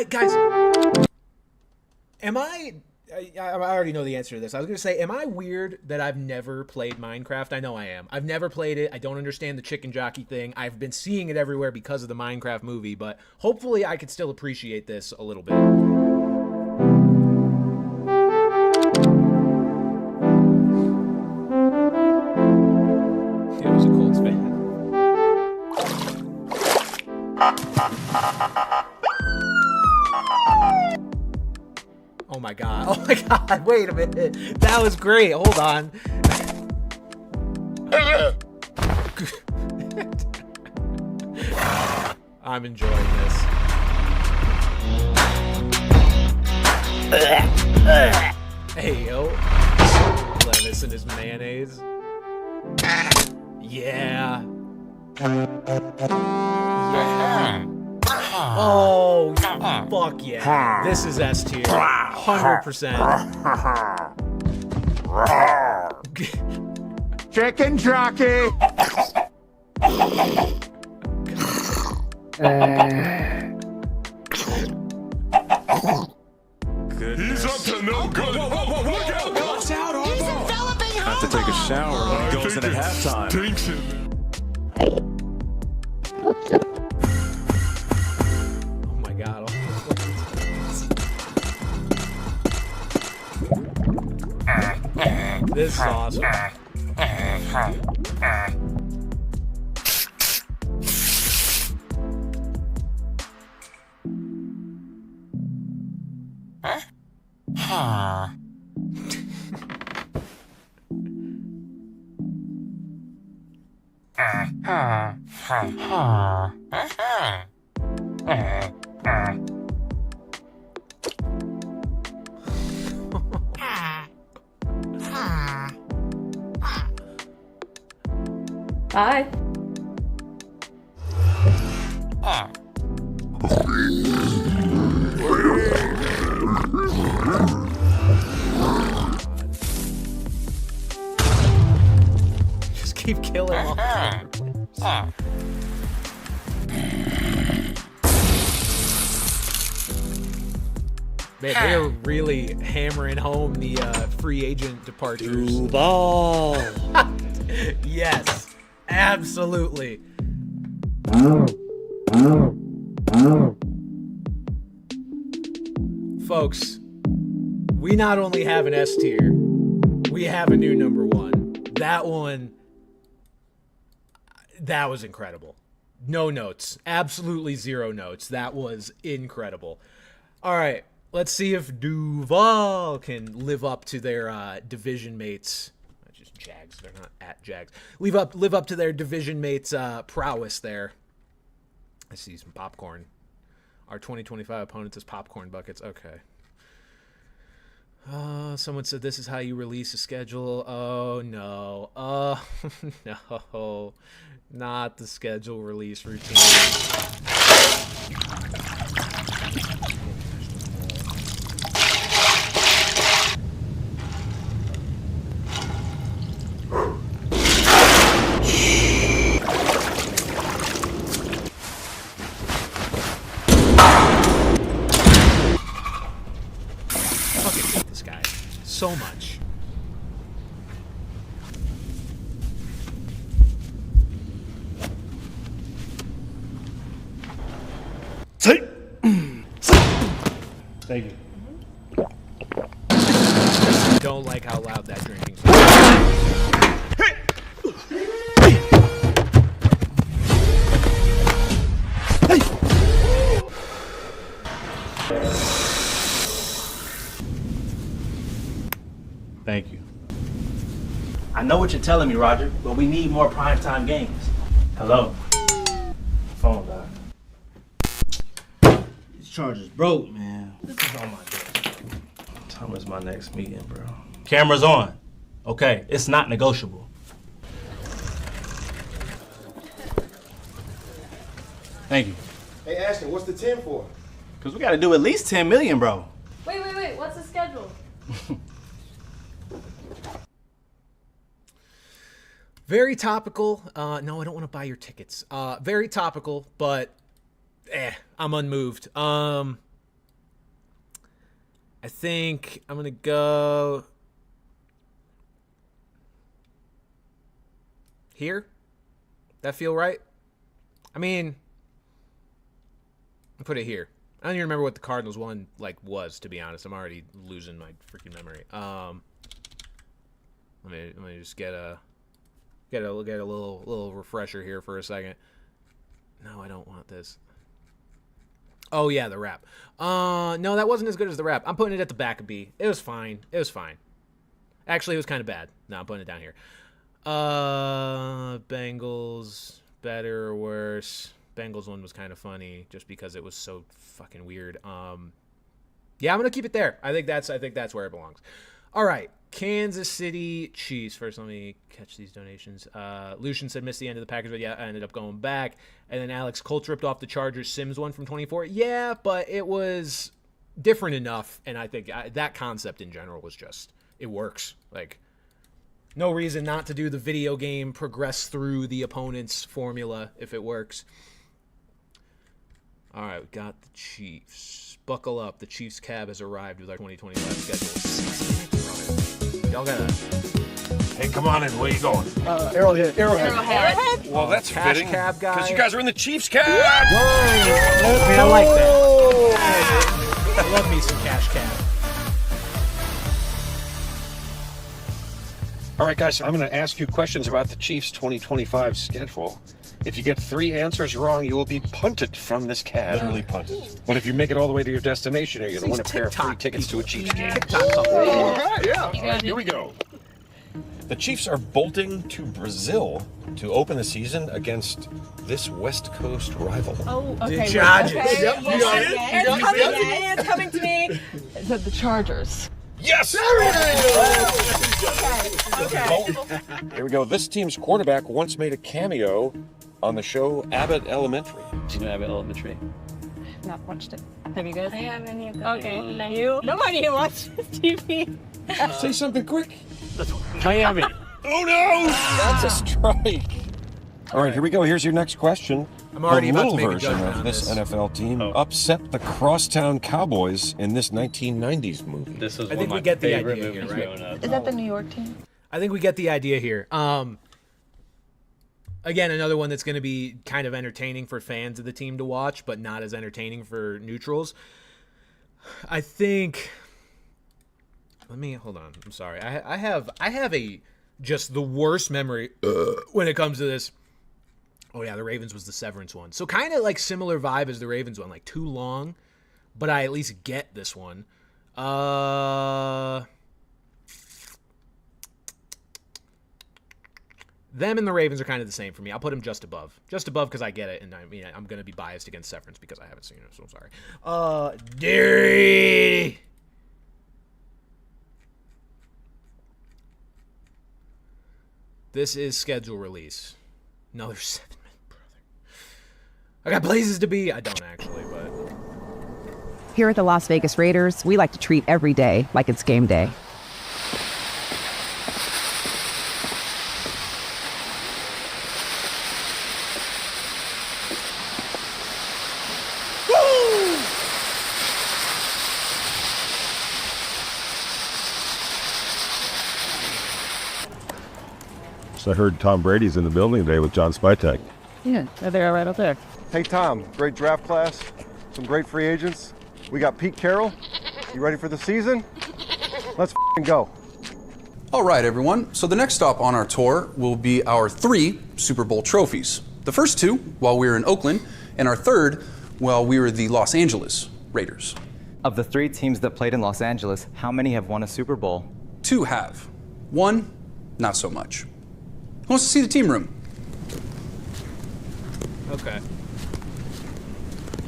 Guys, am I already know the answer to this. I was going to say, am I weird that I've never played Minecraft? I know I am. I've never played it. I don't understand the chicken jockey thing. I've been seeing it everywhere because of the Minecraft movie, but hopefully I could still appreciate this a little bit. It was a Colts fan. Oh my god, wait a minute. That was great. Hold on. I'm enjoying this. Hey, yo. Levis and his mayonnaise. Yeah. Oh, fuck yeah. This is S tier. 100%.
Chicken jockey.
He's up to no good. Look out! Watch out, Harbaugh!
Have to take a shower when he goes in at halftime.
Oh my God. This is awesome.
Bye.
Just keep killing all the players. Man, they're really hammering home the free agent departures.
Duval.
Yes, absolutely. Folks, we not only have an S tier, we have a new number one. That one, that was incredible. No notes. Absolutely zero notes. That was incredible. All right, let's see if Duval can live up to their division mates. Not just Jags. They're not at Jags. Live up to their division mates' prowess there. I see some popcorn. Our 2025 opponents is popcorn buckets. Okay. Someone said this is how you release a schedule. Oh, no. Oh, no. Not the schedule release routine. So much.
Thank you.
Don't like how loud that drinking is.
Thank you.
I know what you're telling me, Roger, but we need more primetime games. Hello? Phone died. These chargers broke, man. This is on my desk. What time is my next meeting, bro? Camera's on. Okay, it's not negotiable.
Thank you.
Hey, Ashton, what's the 10 for?
Because we got to do at least 10 million, bro.
Wait. What's the schedule?
Very topical. No, I don't want to buy your tickets. Very topical, but I'm unmoved. I think I'm going to go here. That feel right? I mean, I'll put it here. I don't even remember what the Cardinals one was, to be honest. I'm already losing my freaking memory. Let me just get a little refresher here for a second. No, I don't want this. Oh yeah, the wrap. No, that wasn't as good as the wrap. I'm putting it at the back of B. It was fine. Actually, it was kind of bad. No, I'm putting it down here. Bengals, better or worse? Bengals one was kind of funny just because it was so fucking weird. Yeah, I'm gonna keep it there. I think that's where it belongs. All right. Kansas City Chiefs. First, let me catch these donations. Lucian said missed the end of the Packers, but yeah, I ended up going back. And then Alex Colts ripped off the Chargers Sims one from 24. Yeah, but it was different enough, and I think that concept in general was just, it works. No reason not to do the video game, progress through the opponent's formula if it works. All right, we got the Chiefs. Buckle up. The Chiefs cab has arrived with our 2025 schedule. Y'all gotta...
Hey, come on in. Where you going?
Arrowhead.
Well, that's
cash
fitting.
cab guy.
Because you guys are in the Chiefs cab.
I like that. I love me some cash cab.
All right, guys, I'm going to ask you questions about the Chiefs' 2025 schedule. If you get 3 answers wrong, you will be punted from this cab.
Literally punted.
But if you make it all the way to your destination, you're going to win a pair of free tickets to a Chiefs game.
All right, yeah.
All right, here we go. The Chiefs are bolting to Brazil to open the season against this West Coast rival.
Oh,
The
okay.
Chargers.
Okay.
Yep, you got it.
It's coming to me. It's coming to me. Is it the Chargers?
Yes!
Okay.
Here we go. This team's quarterback once made a cameo on the show Abbott Elementary.
Do you know Abbott Elementary?
Not watched it. Have you guys?
I haven't either.
Okay. Now you. Nobody here watches TV.
Say something quick.
Miami.
Oh no! That's a strike. All right, here we go. Here's your next question.
I'm already
the
about to
little
make a
version
judgment
of
on
this
this.
NFL team upset the Crosstown Cowboys in this 1990s movie.
This was
I
one
think
of my
we get the
favorite
idea
movies
here, right?
growing up.
Is that the New York team?
I think we get the idea here. Again, another one that's going to be kind of entertaining for fans of the team to watch, but not as entertaining for neutrals. I think. Let me hold on. I'm sorry. I have just the worst memory when it comes to this. Oh yeah, the Ravens was the Severance one. So kind of like similar vibe as the Ravens one, like too long, but I at least get this one. Them and the Ravens are kind of the same for me. I'll put them just above because I get it, and I mean I'm gonna be biased against Severance because I haven't seen it, so I'm sorry. Derry. This is schedule release. Another 7 minute, brother. I got places to be. I don't actually, but.
Here at the Las Vegas Raiders, we like to treat every day like it's game day.
So I heard Tom Brady's in the building today with John Spytek.
Yeah, they're right up there.
Hey Tom, great draft class, some great free agents. We got Pete Carroll. You ready for the season? Let's go.
All right, everyone. So the next stop on our tour will be our 3 Super Bowl trophies. The first 2 while we were in Oakland, and our third while we were the Los Angeles Raiders.
Of the 3 teams that played in Los Angeles, how many have won a Super Bowl?
2 have. 1, not so much. Who wants to see the team room?
Okay.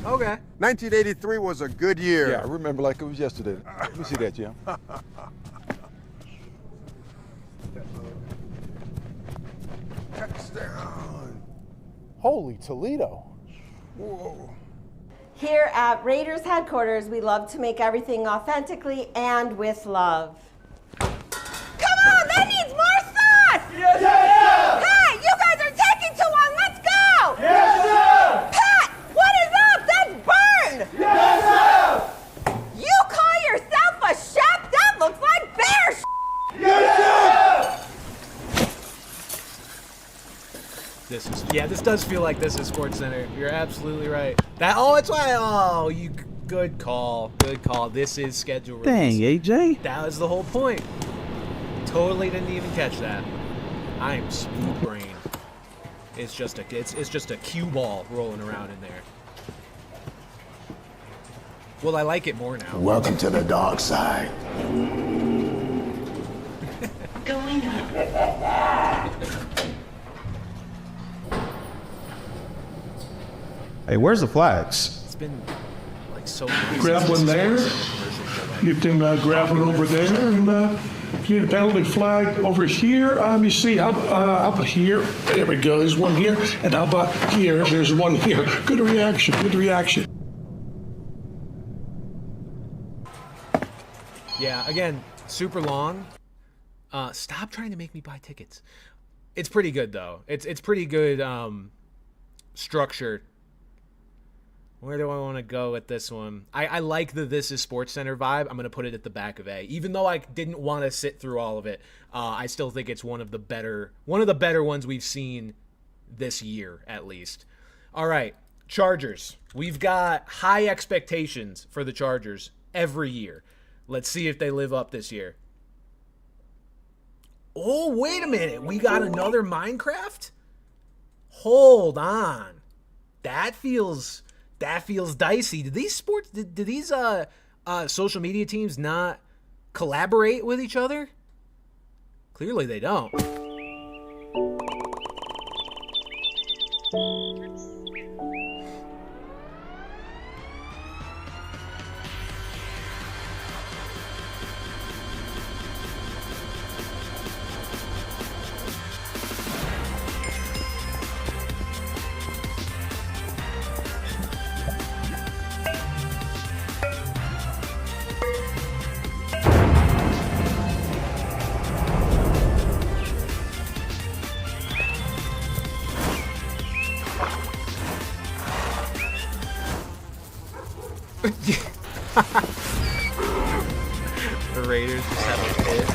1983 was a good year.
Yeah, I remember like it was yesterday. Let me see that, Jim.
Touchdown.
Holy Toledo.
Whoa.
Here at Raiders headquarters, we love to make everything authentically and with love. Come on, that needs more sauce!
Yes, sir!
Hey, you guys are taking too long. Let's go!
Yes, sir!
Pat, what is up? That's burned!
Yes, sir!
You call yourself a chef? That looks like bear sh**.
Yes, sir!
This does feel like this is Sports Center. You're absolutely right. It's why. Oh, you good call. Good call. This is schedule release.
Dang, AJ.
That was the whole point. Totally didn't even catch that. I am smooth brain. It's just a cue ball rolling around in there. Well, I like it more now.
Welcome to the dark side.
Going up.
Hey, where's the flags?
It's been like so long.
Grab one there. You can grab one over there and get a penalty flag over here. You see, up here. There we go. There's one here. And how about here? There's one here. Good reaction. Good reaction.
Yeah, again, super long. Stop trying to make me buy tickets. It's pretty good though. It's pretty good structure. Where do I want to go with this one? I like the This Is Sports Center vibe. I'm going to put it at the back of A. Even though I didn't want to sit through all of it, I still think it's one of the better ones we've seen this year, at least. All right, Chargers. We've got high expectations for the Chargers every year. Let's see if they live up this year. Oh, wait a minute. We got another Minecraft? Hold on. That feels dicey. Do these social media teams not collaborate with each other? Clearly they don't. The Raiders just have a pit.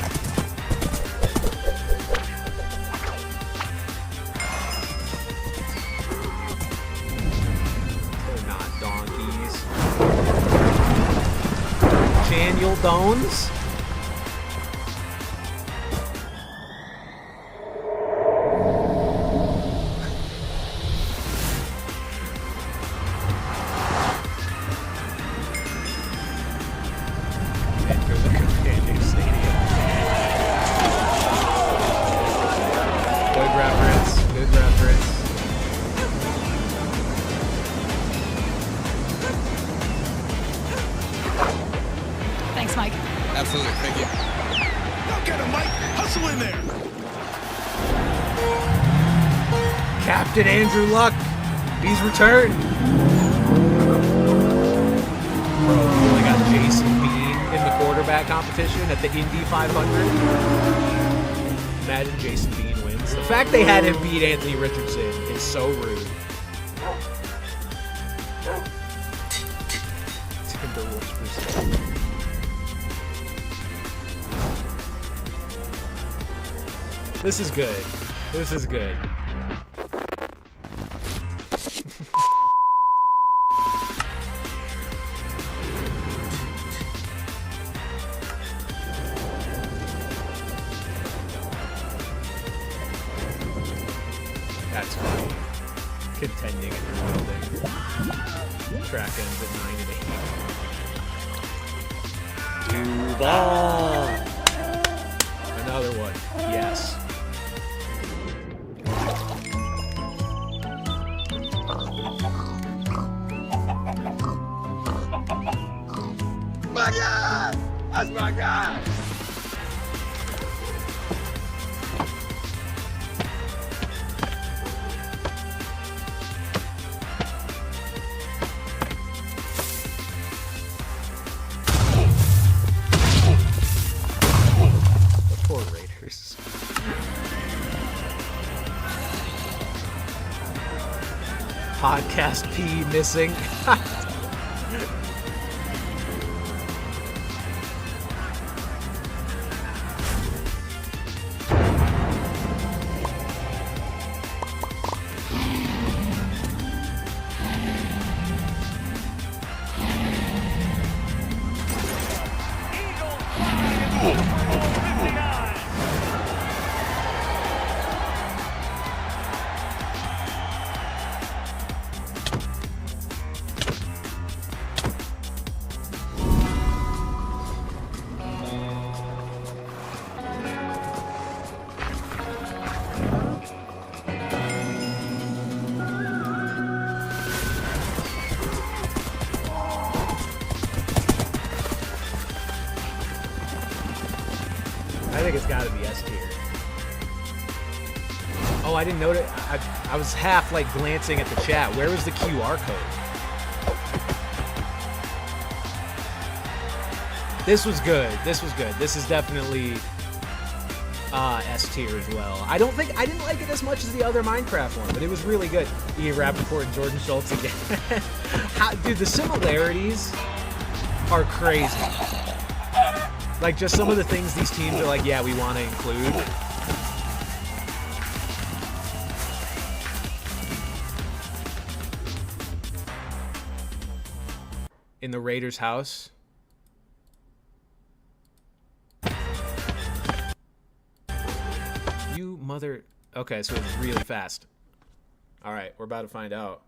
They're not donkeys. Daniel Dones?
Absolutely. Thank you. Now get him, Mike. Hustle in there.
Captain Andrew Luck. He's returned. Bro, we only got Jason Bean in the quarterback competition at the Indy 500. Imagine Jason Bean wins. The fact they had him beat Anthony Richardson is so rude. Timberwolves Brazil. This is good. This is good. That's funny. Contending in your building. Track ends at 9 and 8. Duval. Another one. Yes.
My God! That's my God!
The poor Raiders. Podcast P missing. I think it's got to be S tier. Oh, I didn't notice. I was half like glancing at the chat. Where was the QR code? This was good. This was good. This is definitely S tier as well. I didn't like it as much as the other Minecraft one, but it was really good. Ian Rappaport and Jordan Schultz again. Dude, the similarities are crazy. Like, just some of the things these teams are like, yeah, we want to include. In the Raiders' house. You mother... Okay, so it's really fast. All right, we're about to find out.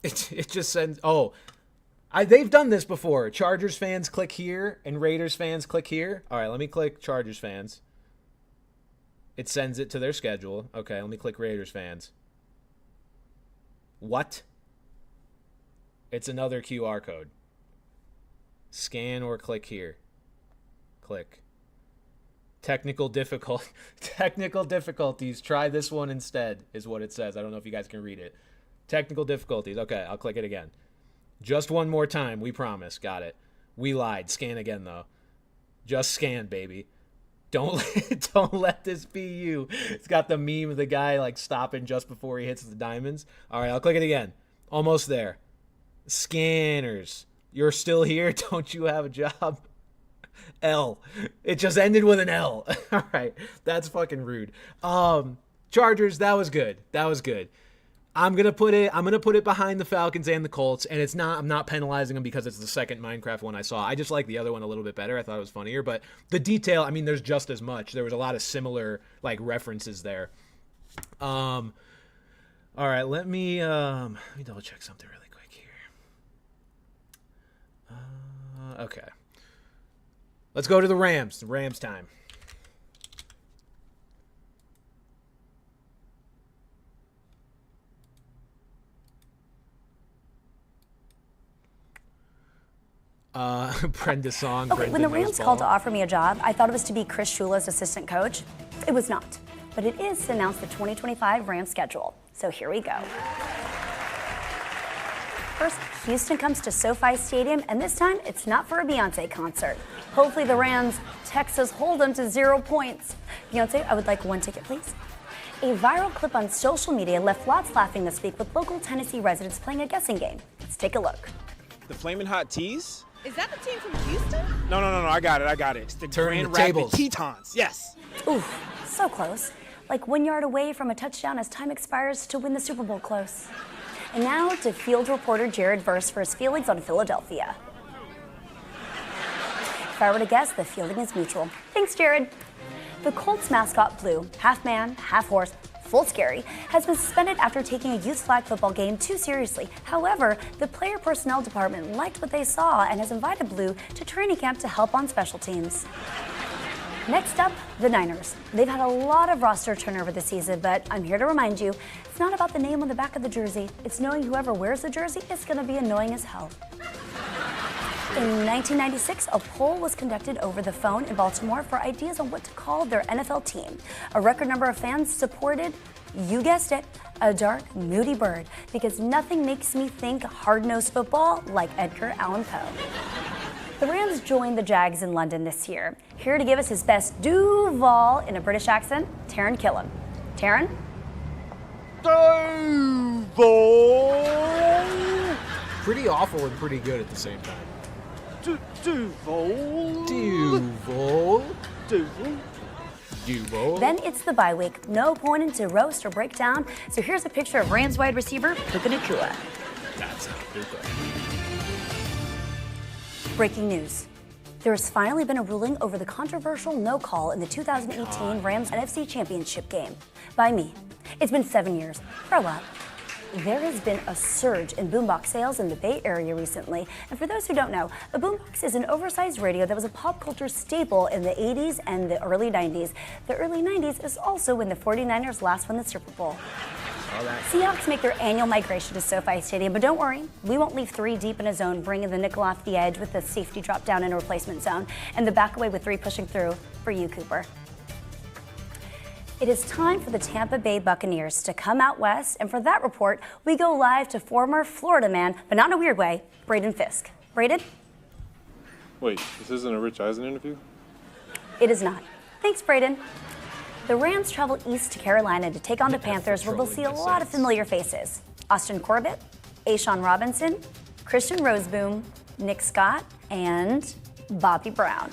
It just sends... Oh, they've done this before. Chargers fans click here, and Raiders fans click here. All right, let me click Chargers fans. It sends it to their schedule. Okay, let me click Raiders fans. What? It's another QR code. Scan or click here. Click. Technical difficulties. Try this one instead, is what it says. I don't know if you guys can read it. Technical difficulties. Okay, I'll click it again. Just one more time, we promise. Got it. We lied. Scan again, though. Just scan, baby. Don't let this be you. It's got the meme of the guy like stopping just before he hits the diamonds. All right, I'll click it again. Almost there. Scanners. You're still here? Don't you have a job? L. It just ended with an L. All right, that's fucking rude. Chargers, that was good. That was good. I'm gonna put it behind the Falcons and the Colts, and I'm not penalizing them because it's the second Minecraft one I saw. I just like the other one a little bit better. I thought it was funnier, but the detail, I mean, there's just as much. There was a lot of similar like references there. All right, let me double check something really quick here. Okay, let's go to the Rams. The Rams time. Brenda Song.
Okay, when the Rams called to offer me a job, I thought it was to be Chris Shula's assistant coach. It was not, but it is to announce the 2025 Rams schedule. So here we go. First, Houston comes to SoFi Stadium, and this time it's not for a Beyonce concert. Hopefully the Rams Texas Hold'em to 0 points. Beyonce, I would like 1 ticket, please. A viral clip on social media left lots laughing this week with local Tennessee residents playing a guessing game. Let's take a look.
The Flamin' Hot Teas?
Is that the team from Houston?
No, I got it. It's the Grand Rapids Tetons. Yes.
Ooh, so close. Like 1 yard away from a touchdown as time expires to win the Super Bowl close. And now to field reporter Jared Verse for his feelings on Philadelphia. If I were to guess, the feeling is mutual. Thanks, Jared. The Colts mascot Blue, half man, half horse, full scary, has been suspended after taking a youth flag football game too seriously. However, the player personnel department liked what they saw and has invited Blue to training camp to help on special teams. Next up, the Niners. They've had a lot of roster turnover this season, but I'm here to remind you, it's not about the name on the back of the jersey. It's knowing whoever wears the jersey is going to be annoying as hell. In 1996, a poll was conducted over the phone in Baltimore for ideas on what to call their NFL team. A record number of fans supported, you guessed it, a dark, moody bird, because nothing makes me think hard-nosed football like Edgar Allan Poe. The Rams joined the Jags in London this year. Here to give us his best Duval in a British accent, Taran Killam. Taran?
Duval. Pretty awful and pretty good at the same time.
Duval.
Then it's the bye week. No point to roast or break down. So here's a picture of Rams wide receiver Puka Nacua.
That's not Puka.
Breaking news. There has finally been a ruling over the controversial no call in the 2018 Rams NFC Championship game. By me. It's been 7 years. For a lot. There has been a surge in boombox sales in the Bay Area recently. And for those who don't know, a boombox is an oversized radio that was a pop culture staple in the 80s and the early 90s. The early 90s is also when the 49ers last won the Super Bowl. Seahawks make their annual migration to SoFi Stadium, but don't worry, we won't leave 3 deep in a zone, bringing the nickel off the edge with the safety drop down in a replacement zone, and the back away with 3 pushing through for you, Cooper. It is time for the Tampa Bay Buccaneers to come out west, and for that report, we go live to former Florida man, but not in a weird way, Braden Fisk. Braden?
Wait, this isn't a Rich Eisen interview?
It is not. Thanks, Braden. The Rams travel east to Carolina to take on the Panthers, where they'll see a lot of familiar faces. Austin Corbett, Ashawn Robinson, Christian Roseboom, Nick Scott, and Bobby Brown.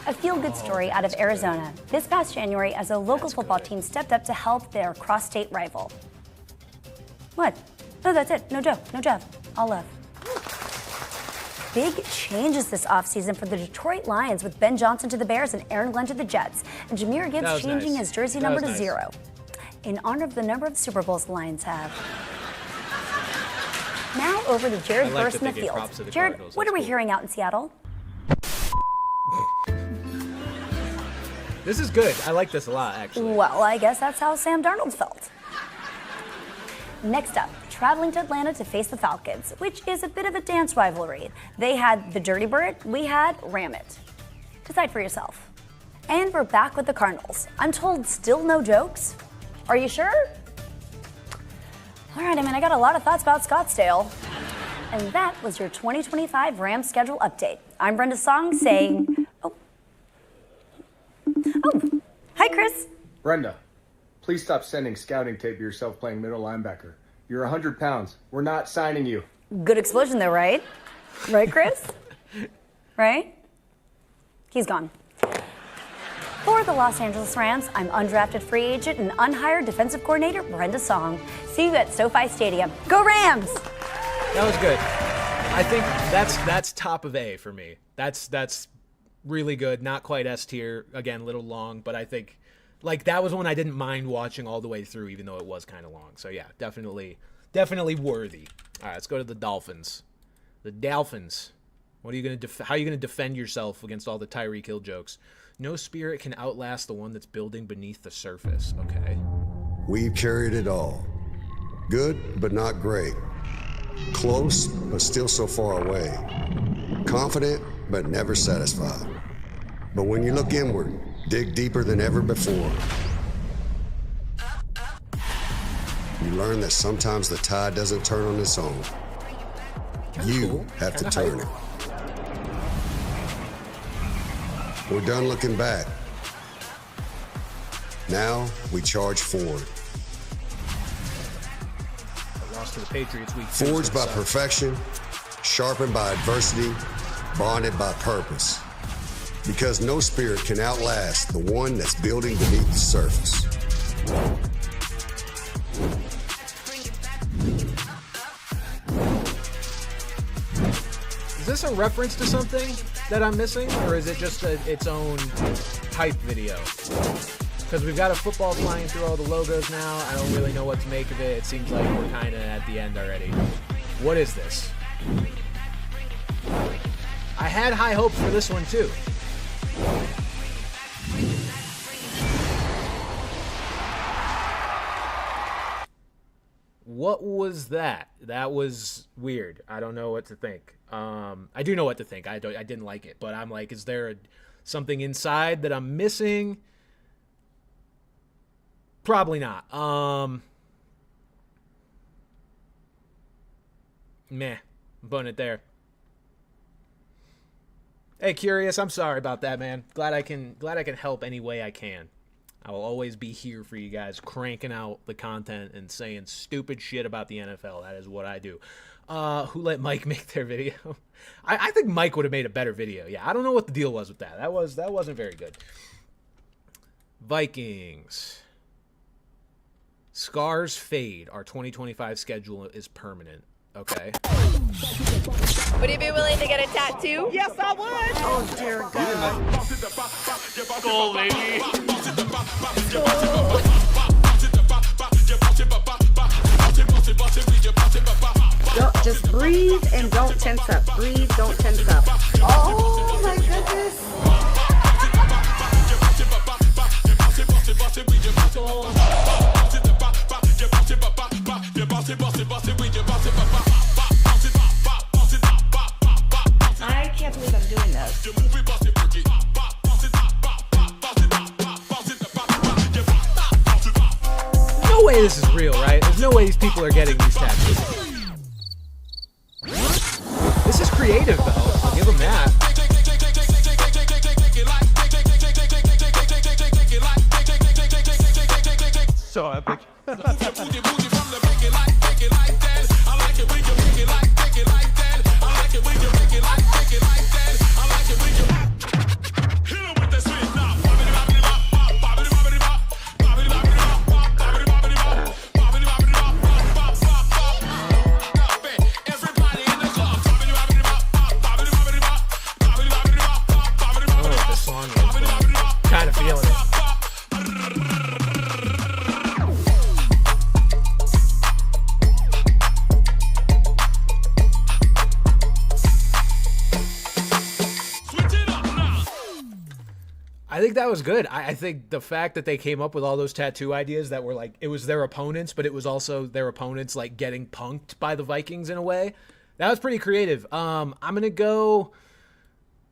A feel-good story out of Arizona. This past January, as a local football team stepped up to help their cross-state rival. What? No, that's it. No joke. No job. All love. Big changes this offseason for the Detroit Lions with Ben Johnson to the Bears and Aaron Glenn to the Jets. And Jahmyr Gibbs changing his jersey number to 0 in honor of the number of Super Bowls the Lions have. Now over to Jared Verse in the field. Jared, what are we hearing out in Seattle?
This is good. I like this a lot, actually.
Well, I guess that's how Sam Darnold felt. Next up, traveling to Atlanta to face the Falcons, which is a bit of a dance rivalry. They had the Dirty Bird, we had Ram It. Decide for yourself. And we're back with the Cardinals. I'm told still no jokes. Are you sure? All right, I got a lot of thoughts about Scottsdale. And that was your 2025 Rams schedule update. I'm Brenda Song saying, oh, hi, Chris.
Brenda, please stop sending scouting tape of yourself playing middle linebacker. You're 100 pounds. We're not signing you.
Good explosion, though, right? Right, Chris? Right? He's gone. For the Los Angeles Rams, I'm undrafted free agent and unhired defensive coordinator Brenda Song. See you at SoFi Stadium. Go Rams!
That was good. I think that's top of A for me. That's really good. Not quite S tier. Again, a little long, but I think that was one I didn't mind watching all the way through, even though it was kind of long. So yeah, definitely worthy. All right, let's go to the Dolphins. The Dolphins. What are you gonna? How are you gonna defend yourself against all the Tyreek Hill jokes? No spirit can outlast the one that's building beneath the surface. Okay.
We've carried it all. Good, but not great. Close, but still so far away. Confident, but never satisfied. But when you look inward, dig deeper than ever before. You learn that sometimes the tide doesn't turn on its own. You have to turn it. We're done looking back. Now we charge forward.
Lost to the Patriots week 2.
Forged by perfection, sharpened by adversity, bonded by purpose. Because no spirit can outlast the one that's building beneath the surface.
Is this a reference to something that I'm missing, or is it just its own hype video? Because we've got a football flying through all the logos now. I don't really know what to make of it. It seems like we're kind of at the end already. What is this? I had high hopes for this one too. What was that? That was weird. I don't know what to think. I do know what to think. I didn't like it, but I'm like, is there something inside that I'm missing? Probably not. Meh. I'm putting it there. Hey, Curious, I'm sorry about that, man. Glad I can help any way I can. I will always be here for you guys, cranking out the content and saying stupid shit about the NFL. That is what I do. Who let Mike make their video? I think Mike would have made a better video. Yeah, I don't know what the deal was with that. That wasn't very good. Vikings. Scars fade. Our 2025 schedule is permanent. Okay.
Would you be willing to get a tattoo? Yes, I would.
Oh, dear God.
Goal, baby.
Just breathe and don't tense up. Breathe, don't tense up. Oh, my goodness. I can't believe I'm doing this.
no way this is real, right? There's no way these people are getting these tattoos. This is creative, though. I'll give them that.
So epic.
Kind of feeling it. I think that was good. I think the fact that they came up with all those tattoo ideas that were like, it was their opponents, but it was also their opponents like getting punked by the Vikings in a way. That was pretty creative. I'm gonna go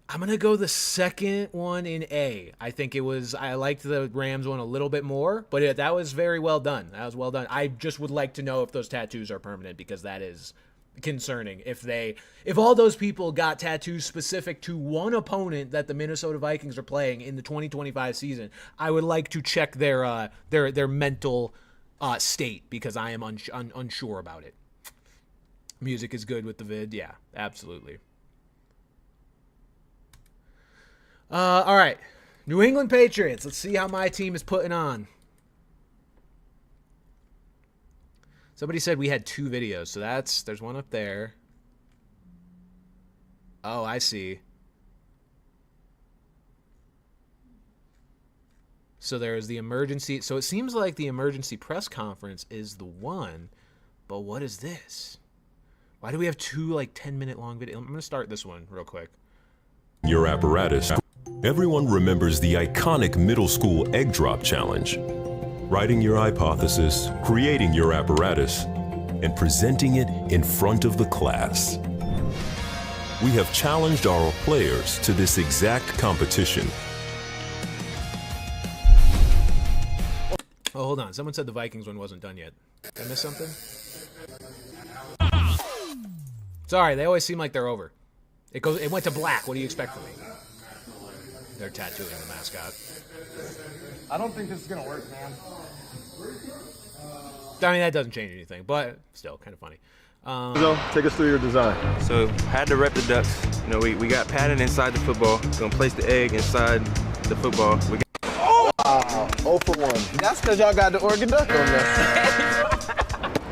the second one in A. I think it was, I liked the Rams one a little bit more, but that was very well done. That was well done. I just would like to know if those tattoos are permanent, because that is concerning. If all those people got tattoos specific to one opponent that the Minnesota Vikings are playing in the 2025 season, I would like to check their mental state, because I am unsure about it. Music is good with the vid. Yeah, absolutely. All right, New England Patriots. Let's see how my team is putting on. Somebody said we had 2 videos, so there's one up there. Oh, I see. So there's the emergency. So it seems like the emergency press conference is the one, but what is this? Why do we have 2 like 10-minute long videos? I'm going to start this one real quick.
Your apparatus. Everyone remembers the iconic middle school egg drop challenge. Writing your hypothesis, creating your apparatus, and presenting it in front of the class. We have challenged our players to this exact competition.
Oh, hold on. Someone said the Vikings one wasn't done yet. Did I miss something? Sorry, they always seem like they're over. It went to black. What do you expect from me? They're tattooing the mascot.
I don't think this is gonna work, man.
I mean, that doesn't change anything, but still kind of funny.
So, take us through your design.
So, had to rep the ducks. You know, we got padding inside the football. Gonna place the egg inside the football.
Wow, 0 for 1. That's because y'all got the Oregon Duck on there.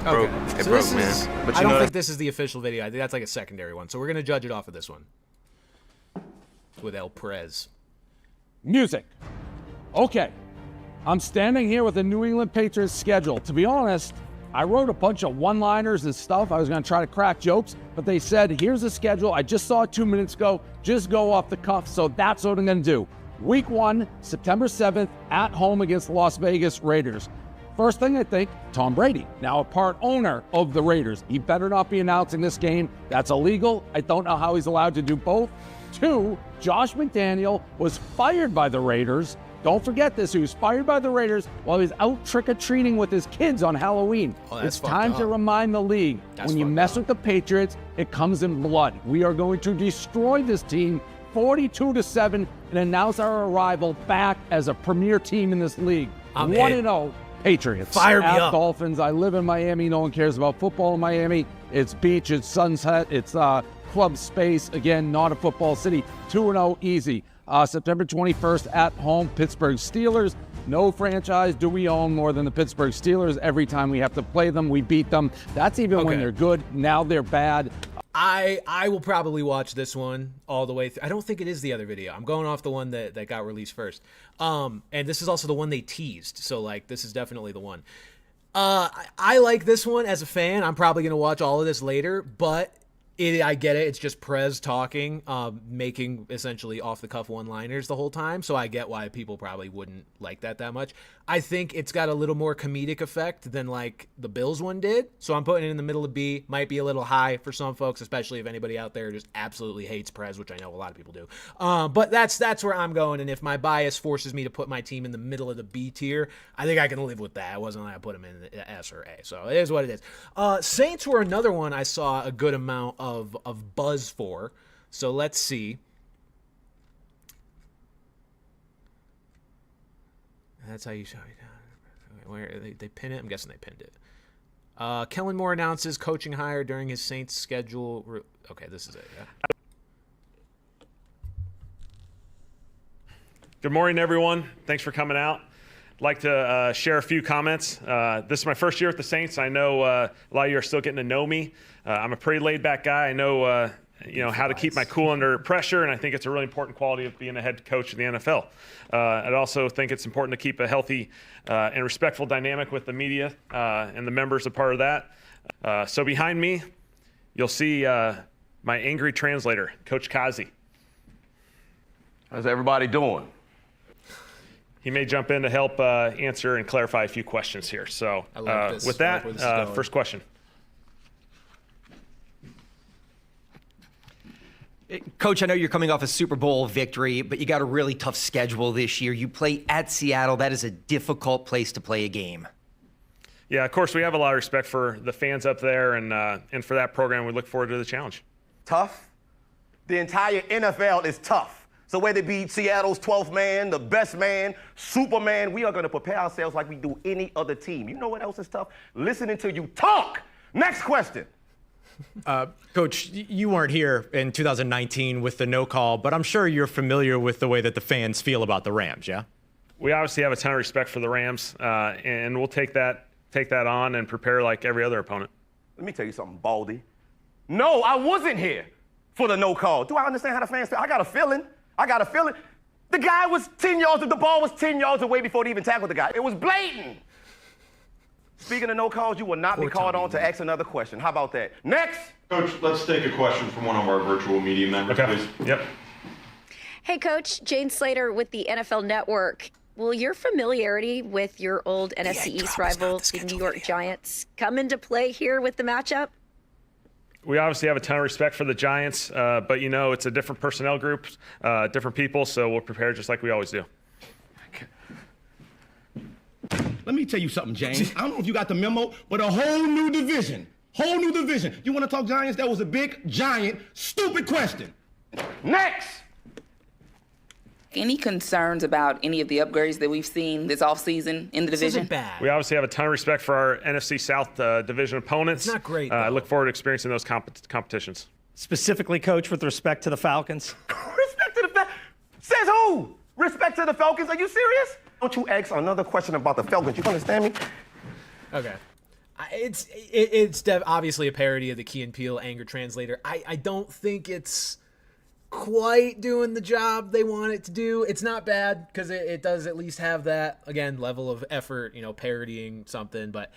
Okay.
It broke, man. But
I don't think this is the official video. I think that's like a secondary one. So we're going to judge it off of this one. With El Perez.
Music. Okay. I'm standing here with the New England Patriots schedule. To be honest, I wrote a bunch of one-liners and stuff. I was going to try to crack jokes, but they said, here's the schedule. I just saw it 2 minutes ago. Just go off the cuff. So that's what I'm going to do. Week 1, September 7th, at home against the Las Vegas Raiders. First thing I think, Tom Brady, now a part owner of the Raiders. He better not be announcing this game. That's illegal. I don't know how he's allowed to do both. 2, Josh McDaniel was fired by the Raiders. Don't forget this. He was fired by the Raiders while he was out trick-or-treating with his kids on Halloween. It's time to remind the league, when you mess with the Patriots, it comes in blood. We are going to destroy this team 42-7 and announce our arrival back as a premier team in this league. 1-0 Patriots.
Fire me
at
up.
Dolphins. I live in Miami. No one cares about football in Miami. It's beach, it's sunset, it's club space. Again, not a football city. 2-0 easy. September 21st at home, Pittsburgh Steelers. No franchise do we own more than the Pittsburgh Steelers. Every time we have to play them, we beat them. That's even when they're good. Now they're bad.
I will probably watch this one all the way through. I don't think it is the other video. I'm going off the one that got released first. And this is also the one they teased. So, like, this is definitely the one. I like this one as a fan. I'm probably going to watch all of this later. But I get it. It's just Prez talking, making essentially off-the-cuff one-liners the whole time, so I get why people probably wouldn't like that much. I think it's got a little more comedic effect than, like, the Bills one did, so I'm putting it in the middle of B. Might be a little high for some folks, especially if anybody out there just absolutely hates Prez, which I know a lot of people do. But that's where I'm going, and if my bias forces me to put my team in the middle of the B tier, I think I can live with that. It wasn't like I put them in the S or A, so it is what it is. Saints were another one I saw a good amount of buzz for. So let's see. That's how you show it. Where they pin it? I'm guessing they pinned it. Kellen Moore announces coaching hire during his Saints schedule. Okay, this is it. Yeah.
Good morning, everyone. Thanks for coming out. I'd like to share a few comments. This is my first year with the Saints. I know a lot of you are still getting to know me. I'm a pretty laid-back guy. I know how to keep my cool under pressure, and I think it's a really important quality of being a head coach in the NFL. I'd also think it's important to keep a healthy and respectful dynamic with the media and the members a part of that. So behind me, you'll see my angry translator, Coach Kazi.
How's everybody doing?
He may jump in to help answer and clarify a few questions here. So with that, first question.
Coach, I know you're coming off a Super Bowl victory, but you got a really tough schedule this year. You play at Seattle. That is a difficult place to play a game.
Yeah, of course, we have a lot of respect for the fans up there, and for that program, we look forward to the challenge.
Tough? The entire NFL is tough. So whether it be Seattle's 12th man, the best man, Superman, we are going to prepare ourselves like we do any other team. You know what else is tough? Listening to you talk. Next question.
Coach, you weren't here in 2019 with the no call, but I'm sure you're familiar with the way that the fans feel about the Rams, yeah?
We obviously have a ton of respect for the Rams, and we'll take that on and prepare like every other opponent.
Let me tell you something, Baldy. No, I wasn't here for the no call. Do I understand how the fans feel? I got a feeling. The guy was 10 yards, the ball was 10 yards away before they even tackled the guy. It was blatant. Speaking of no calls, you will not be called on to ask another question. How about that? Next.
Coach, let's take a question from one of our virtual media members, please.
Yep.
Hey, Coach. Jane Slater with the NFL Network. Will your familiarity with your old NFC East rival, the New York Giants, come into play here with the matchup?
We obviously have a ton of respect for the Giants, but, it's a different personnel group, different people, so we'll prepare just like we always do.
Let me tell you something, James. I don't know if you got the memo, but a whole new division. You want to talk Giants? That was a big, giant, stupid question.
Next.
Any concerns about any of the upgrades that we've seen this offseason in the division?
This isn't bad.
We obviously have a ton of respect for our NFC South division opponents.
It's not great,
I look forward to experiencing those competitions.
Specifically, Coach, with respect to the Falcons?
Respect to the Falcons? Says who? Respect to the Falcons? Are you serious? Don't you ask another question about the Falcons. You understand me?
Okay. It's obviously a parody of the Key and Peele anger translator. I don't think it's quite doing the job they want it to do. It's not bad because it does at least have that, again, level of effort, parodying something. But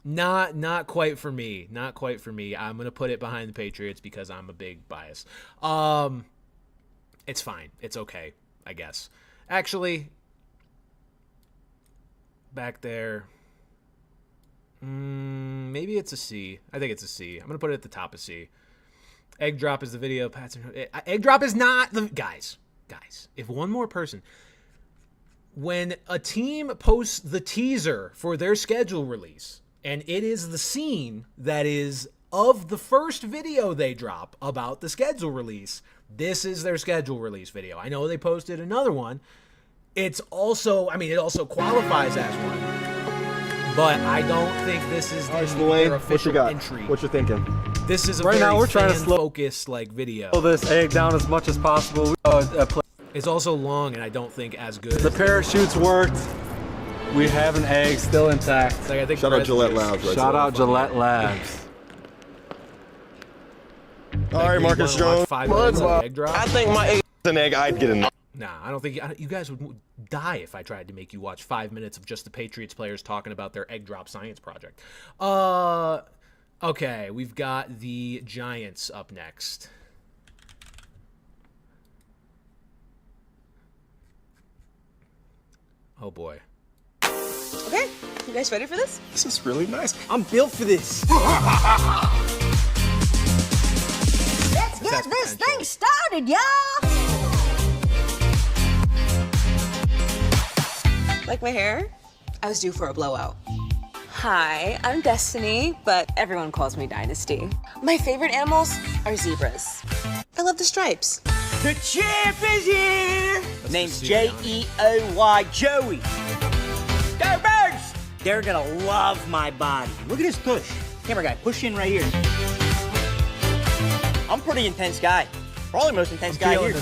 not quite for me. Not quite for me. I'm going to put it behind the Patriots because I'm a big bias. It's fine. It's okay, I guess. Actually, back there, maybe it's a C. I think it's a C. I'm going to put it at the top of C. Egg drop is the video. Egg drop is not the... Guys, if one more person... When a team posts the teaser for their schedule release, and it is the scene that is of the first video they drop about the schedule release, this is their schedule release video. I know they posted another one. It's also, it also qualifies as one. But I don't think this is their official entry.
What you thinking?
This is a
right
very
now we're trying to
focused video.
Slow this egg down as much as possible.
It's also long and I don't think as good.
The parachutes worked. We have an egg still intact.
Like I think
Shout out Gillette Labs. Right?
Shout out Gillette Labs.
All right, Marcus Jones.
I
think my egg is an egg. I'd get a.
Nah, I don't think you guys would die if I tried to make you watch 5 minutes of just the Patriots players talking about their egg drop science project. Okay, we've got the Giants up next. Oh boy.
Okay, you guys ready for this?
This is really nice.
I'm built for this.
Let's get this thing started, y'all!
Like my hair? I was due for a blowout. Hi, I'm Destiny, but everyone calls me Dynasty. My favorite animals are zebras. I love the stripes.
The champ is here! Name's J-E-O-Y, Joey. Go Birds! They're gonna love my body. Look at this push. Camera guy, push in right here. I'm a pretty intense guy. Probably the most intense guy here.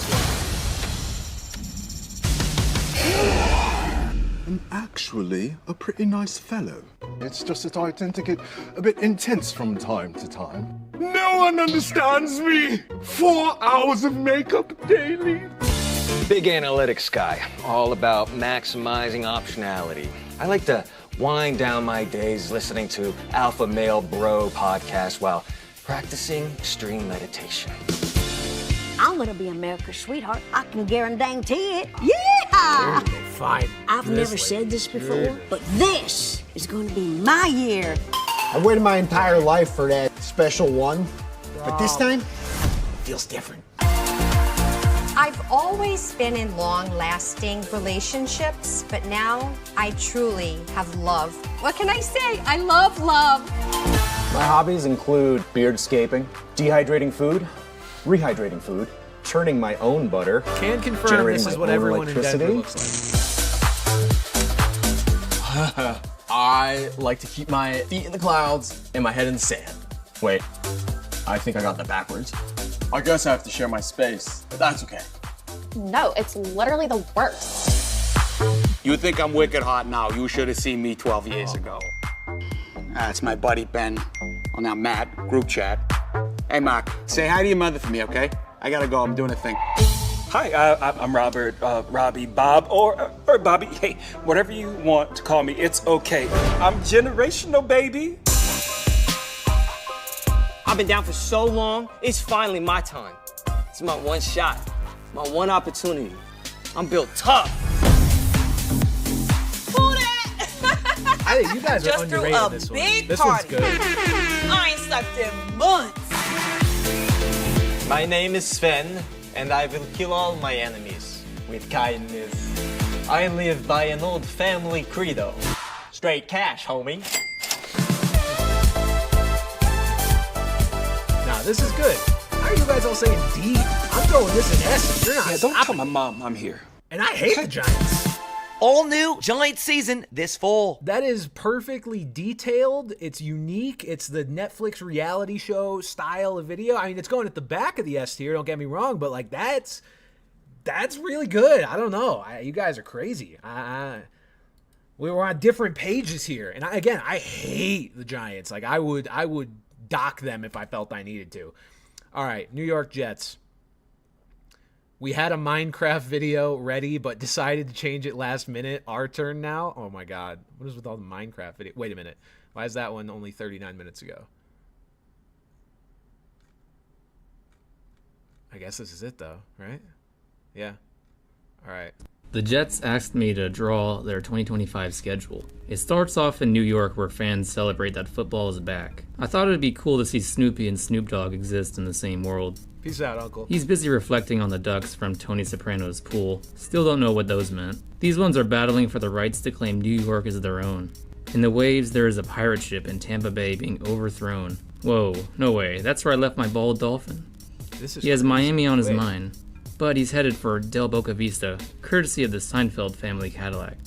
I'm actually a pretty nice fellow. It's just that I tend to get a bit intense from time to time. No one understands me! 4 hours of makeup daily.
Big analytics guy, all about maximizing optionality. I like to wind down my days listening to Alpha Male Bro podcasts while practicing extreme meditation.
I'm gonna be America's sweetheart. I can guarantee it. Yeah!
Fine.
I've never said this before, but this is gonna be my year.
I've waited my entire life for that special one, but this time, it feels different.
I've always been in long-lasting relationships, but now I truly have love. What can I say? I love love.
My hobbies include beardscaping, dehydrating food, rehydrating food, churning my own butter,
Can confirm
generating
this is
my
what
own
everyone in Denver
electricity.
looks like. I like to keep my feet in the clouds and my head in the sand. Wait, I think I got that backwards. I guess I have to share my space, but that's okay.
No, it's literally the worst.
You think I'm wicked hot now. You should have seen me 12 years ago. That's my buddy Ben. Well, now Matt, group chat. Hey, Mark, say hi to your mother for me, okay? I gotta go. I'm doing a thing.
Hi, I'm Robert, Robbie, Bob, or Bobby. Hey, whatever you want to call me, it's okay. I'm generational, baby.
I've been down for so long, it's finally my time. It's my one shot, my one opportunity. I'm built tough.
I think you guys are
Just threw
underrated
a
this one.
big
This
party.
one's good.
I ain't slept in months.
My name is Sven, and I will kill all my enemies with kindness. I live by an old family credo. Straight cash, homie.
Nah, this is good. How are you guys all saying D? I'm throwing this in S. You're not.
Yeah, don't tell my mom I'm here.
And I hate the Giants.
All new Giants season this fall.
That is perfectly detailed. It's unique. It's the Netflix reality show style of video. I mean, it's going at the back of the S tier, don't get me wrong, but like that's really good. I don't know. You guys are crazy. We were on different pages here. And I hate the Giants. Like I would dock them if I felt I needed to. All right, New York Jets. We had a Minecraft video ready, but decided to change it last minute. Our turn now? Oh my God. What is with all the Minecraft video? Wait a minute. Why is that one only 39 minutes ago? I guess this is it though, right? Yeah. All right.
The Jets asked me to draw their 2025 schedule. It starts off in New York where fans celebrate that football is back. I thought it'd be cool to see Snoopy and Snoop Dogg exist in the same world.
Peace out, Uncle.
He's busy reflecting on the ducks from Tony Soprano's pool. Still don't know what those meant. These ones are battling for the rights to claim New York as their own. In the waves, there is a pirate ship in Tampa Bay being overthrown. Whoa, no way. That's where I left my bald dolphin. He has Miami on his mind, but he's headed for Del Boca Vista, courtesy of the Seinfeld family Cadillac,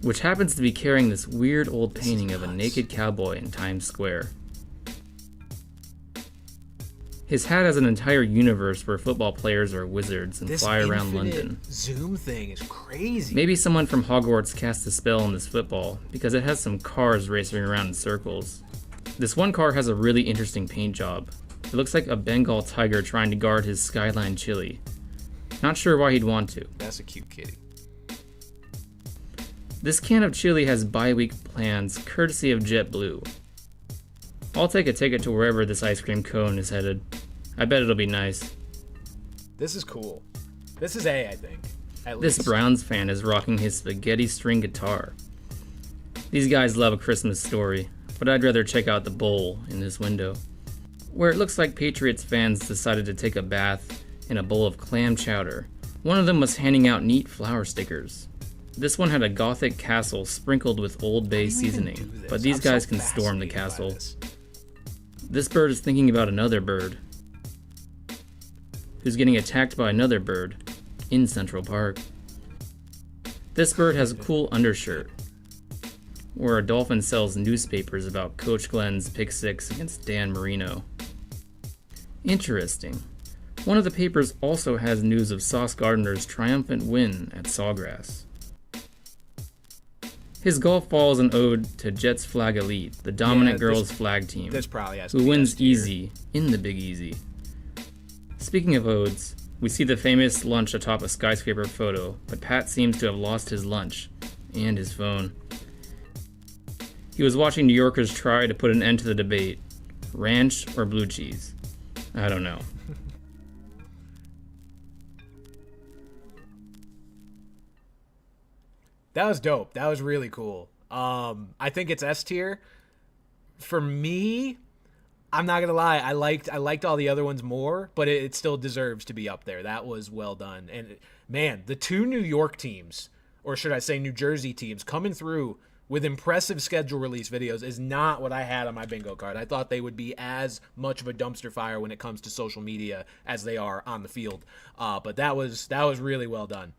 which happens to be carrying this weird old painting of a naked cowboy in Times Square. His hat has an entire universe where football players are wizards and fly around London.
Zoom thing is crazy.
Maybe someone from Hogwarts cast a spell on this football, because it has some cars racing around in circles. This one car has a really interesting paint job. It looks like a Bengal tiger trying to guard his Skyline chili. Not sure why he'd want to.
That's a cute kitty.
This can of chili has bi-week plans courtesy of JetBlue. I'll take a ticket to wherever this ice cream cone is headed. I bet it'll be nice.
This is cool. This is A, I think. At
This
least.
Browns fan is rocking his spaghetti string guitar. These guys love A Christmas Story, but I'd rather check out the bowl in this window, where it looks like Patriots fans decided to take a bath in a bowl of clam chowder. One of them was handing out neat flower stickers. This one had a gothic castle sprinkled with Old Bay seasoning, but these guys can storm the castle. This bird is thinking about another bird, who's getting attacked by another bird in Central Park. This bird has a cool undershirt, where a dolphin sells newspapers about Coach Glenn's pick six against Dan Marino. Interesting. One of the papers also has news of Sauce Gardner's triumphant win at Sawgrass. His golf ball is an ode to Jets Flag Elite, the dominant girls flag team,
this probably has to
who
be
wins
S tier.
easy in the Big Easy. Speaking of odes, we see the famous lunch atop a skyscraper photo, but Pat seems to have lost his lunch and his phone. He was watching New Yorkers try to put an end to the debate, ranch or blue cheese. I don't know.
That was dope. That was really cool. I think it's S tier. For me, I'm not gonna lie. I liked all the other ones more, but it still deserves to be up there. That was well done. And man, the two New York teams, or should I say New Jersey teams, coming through with impressive schedule release videos is not what I had on my bingo card. I thought they would be as much of a dumpster fire when it comes to social media as they are on the field. But that was really well done.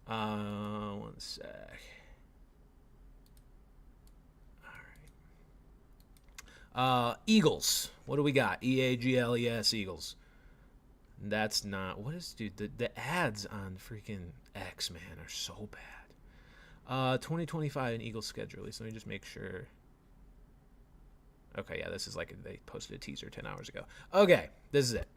One sec. All right. Eagles. What do we got? EAGLES Eagles. That's not. What is, dude? The ads on freaking X, man, are so bad. 2025 an Eagles schedule release. Let me just make sure. Okay, yeah, this is like they posted a teaser 10 hours ago. Okay, this is it.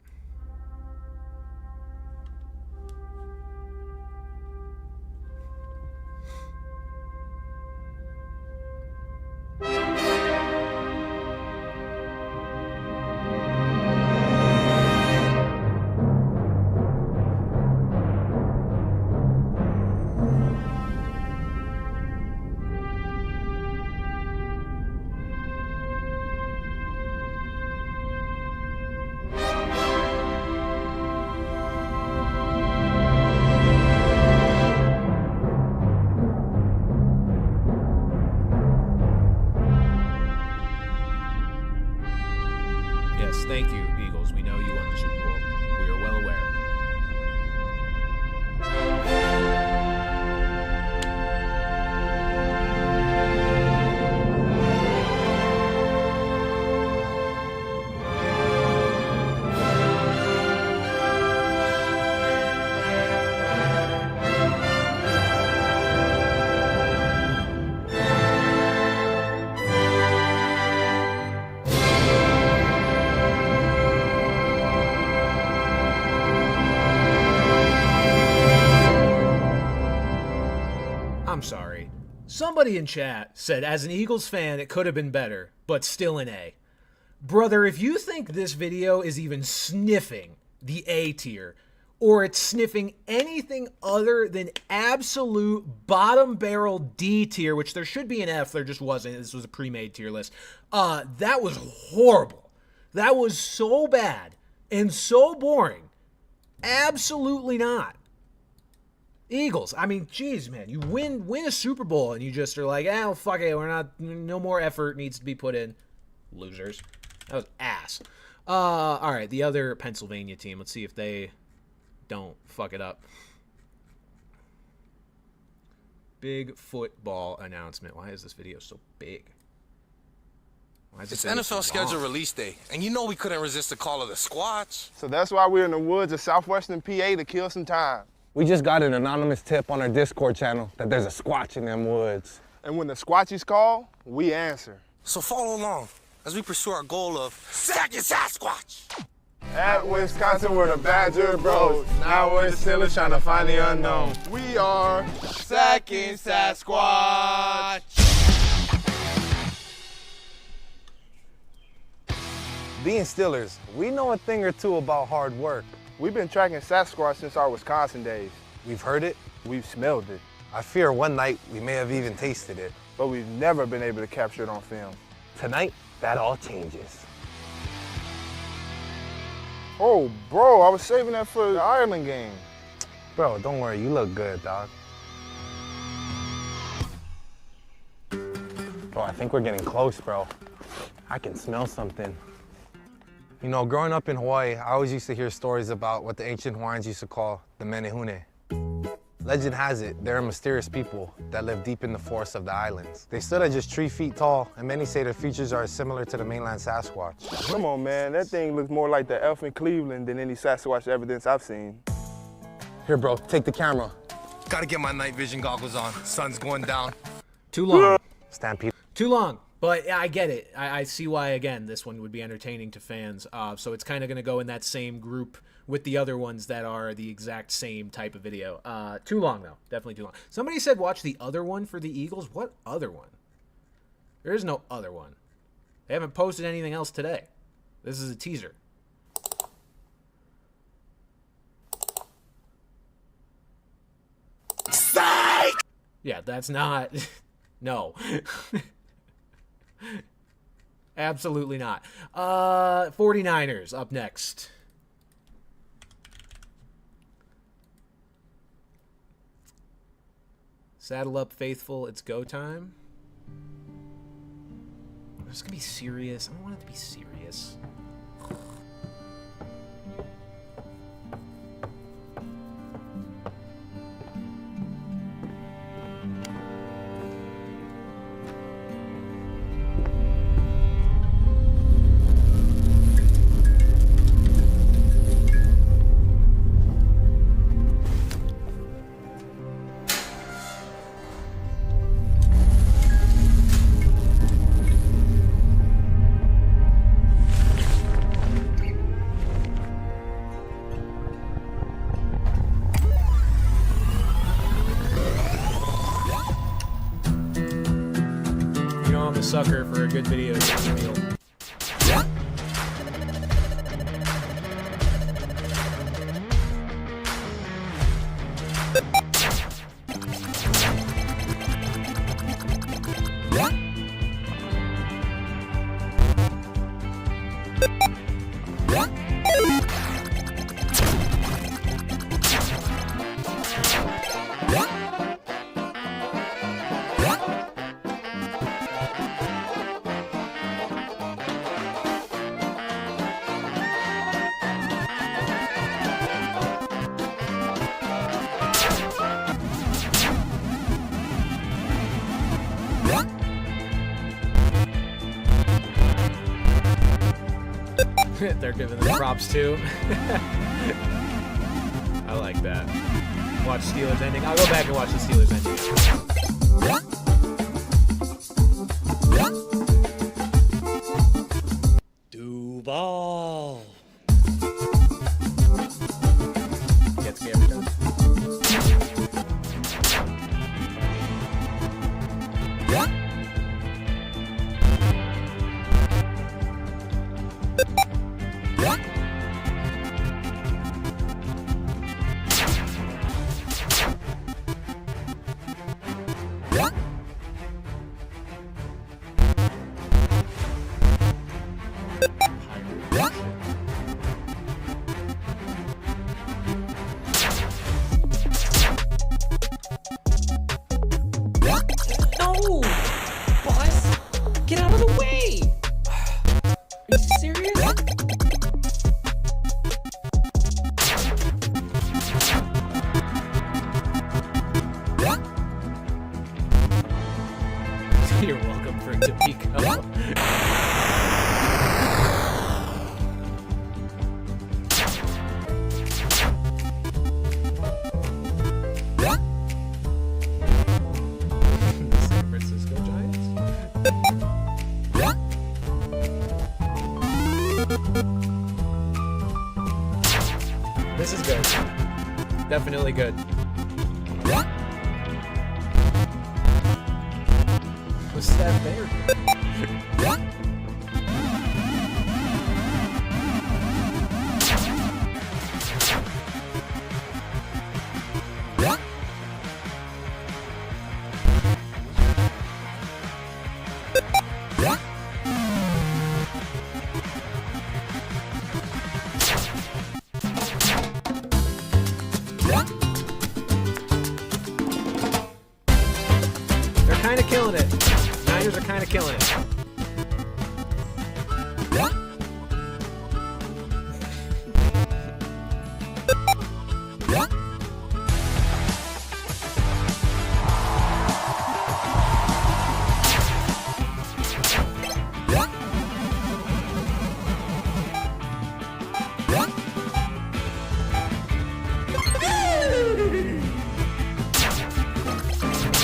Thank you, Eagles. We know you won the Super Bowl. We are well aware. I'm sorry. Somebody in chat said, as an Eagles fan, it could have been better, but still an A. Brother, if you think this video is even sniffing the A tier, or it's sniffing anything other than absolute bottom barrel D tier, which there should be an F, there just wasn't. This was a pre-made tier list. That was horrible. That was so bad and so boring. Absolutely not. Eagles, I mean, geez, man, you win a Super Bowl and you just are like, oh, fuck it, no more effort needs to be put in. Losers. That was ass. All right, the other Pennsylvania team, let's see if they don't fuck it up. Big football announcement. Why is this video so big?
It's NFL schedule release day, and you know we couldn't resist the call of the Squatch.
So that's why we're in the woods of southwestern PA to kill some time.
We just got an anonymous tip on our Discord channel that there's a Squatch in them woods.
And when the Squatchies call, we answer.
So follow along as we pursue our goal of sacking Sasquatch.
At Wisconsin, we're the Badger Bros. Now we're still trying to find the unknown. We are sacking Sasquatch.
Being Steelers, we know a thing or two about hard work.
We've been tracking Sasquatch since our Wisconsin days.
We've heard it.
We've smelled it.
I fear one night we may have even tasted it.
But we've never been able to capture it on film.
Tonight, that all changes.
Oh, bro, I was saving that for the Ireland game.
Bro, don't worry, you look good, dog. Bro, I think we're getting close, bro. I can smell something. You know, growing up in Hawaii, I always used to hear stories about what the ancient Hawaiians used to call the menehune. Legend has it, they're mysterious people that live deep in the forests of the islands. They stood at just 3 feet tall, and many say their features are similar to the mainland Sasquatch.
Come on, man, that thing looks more like the elf in Cleveland than any Sasquatch evidence I've seen.
Here, bro, take the camera.
Gotta get my night vision goggles on. Sun's going down.
Too long.
Stampede.
Too long. But yeah, I get it. I see why, again, this one would be entertaining to fans. So it's kind of going to go in that same group with the other ones that are the exact same type of video. Too long, though. Definitely too long. Somebody said watch the other one for the Eagles. What other one? There is no other one. They haven't posted anything else today. This is a teaser.
Psych!
Yeah, that's not... No. Absolutely not. 49ers up next. Saddle up, faithful. It's go time. It's gonna be serious. I don't want it to be serious. Sucker for a good video game reel. They're giving them props too. I like that. Watch Steelers ending. I'll go back and watch the Steelers ending. Duval. Gets me every time.
No! Boss! Get out of the way! Are you serious?
You're welcome for Topeka. San Francisco Giants. This is good. Definitely good. What's that there? are kind of killing it.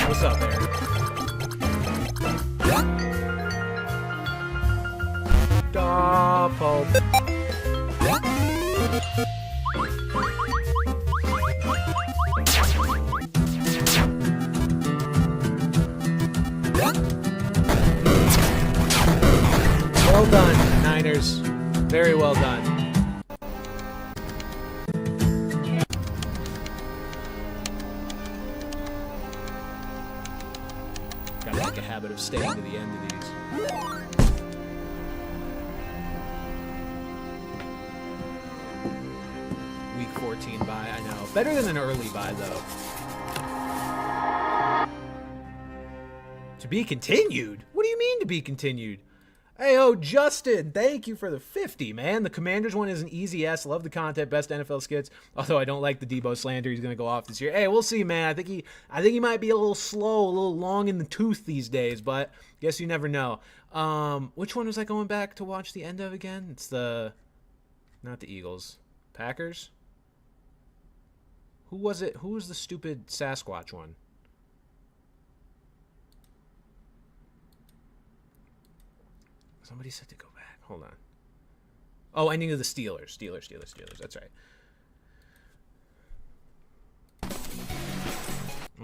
What's up, Eric? Doppel. Well done, Niners. Very well done. Gotta make a habit of staying to the end of these. Week 14 bye, I know. Better than an early bye, though. To be continued? What do you mean to be continued? Hey, oh, Justin, thank you for the 50, man. The Commanders one is an easy S. Love the content. Best NFL skits. Although I don't like the Debo slander. He's going to go off this year. Hey, we'll see, man. I think he might be a little slow, a little long in the tooth these days, but guess you never know. Which one was I going back to watch the end of again? It's not the Eagles. Packers? Who was it? Who was the stupid Sasquatch one? Somebody said to go back. Hold on. Oh, ending of the Steelers. Steelers. That's right.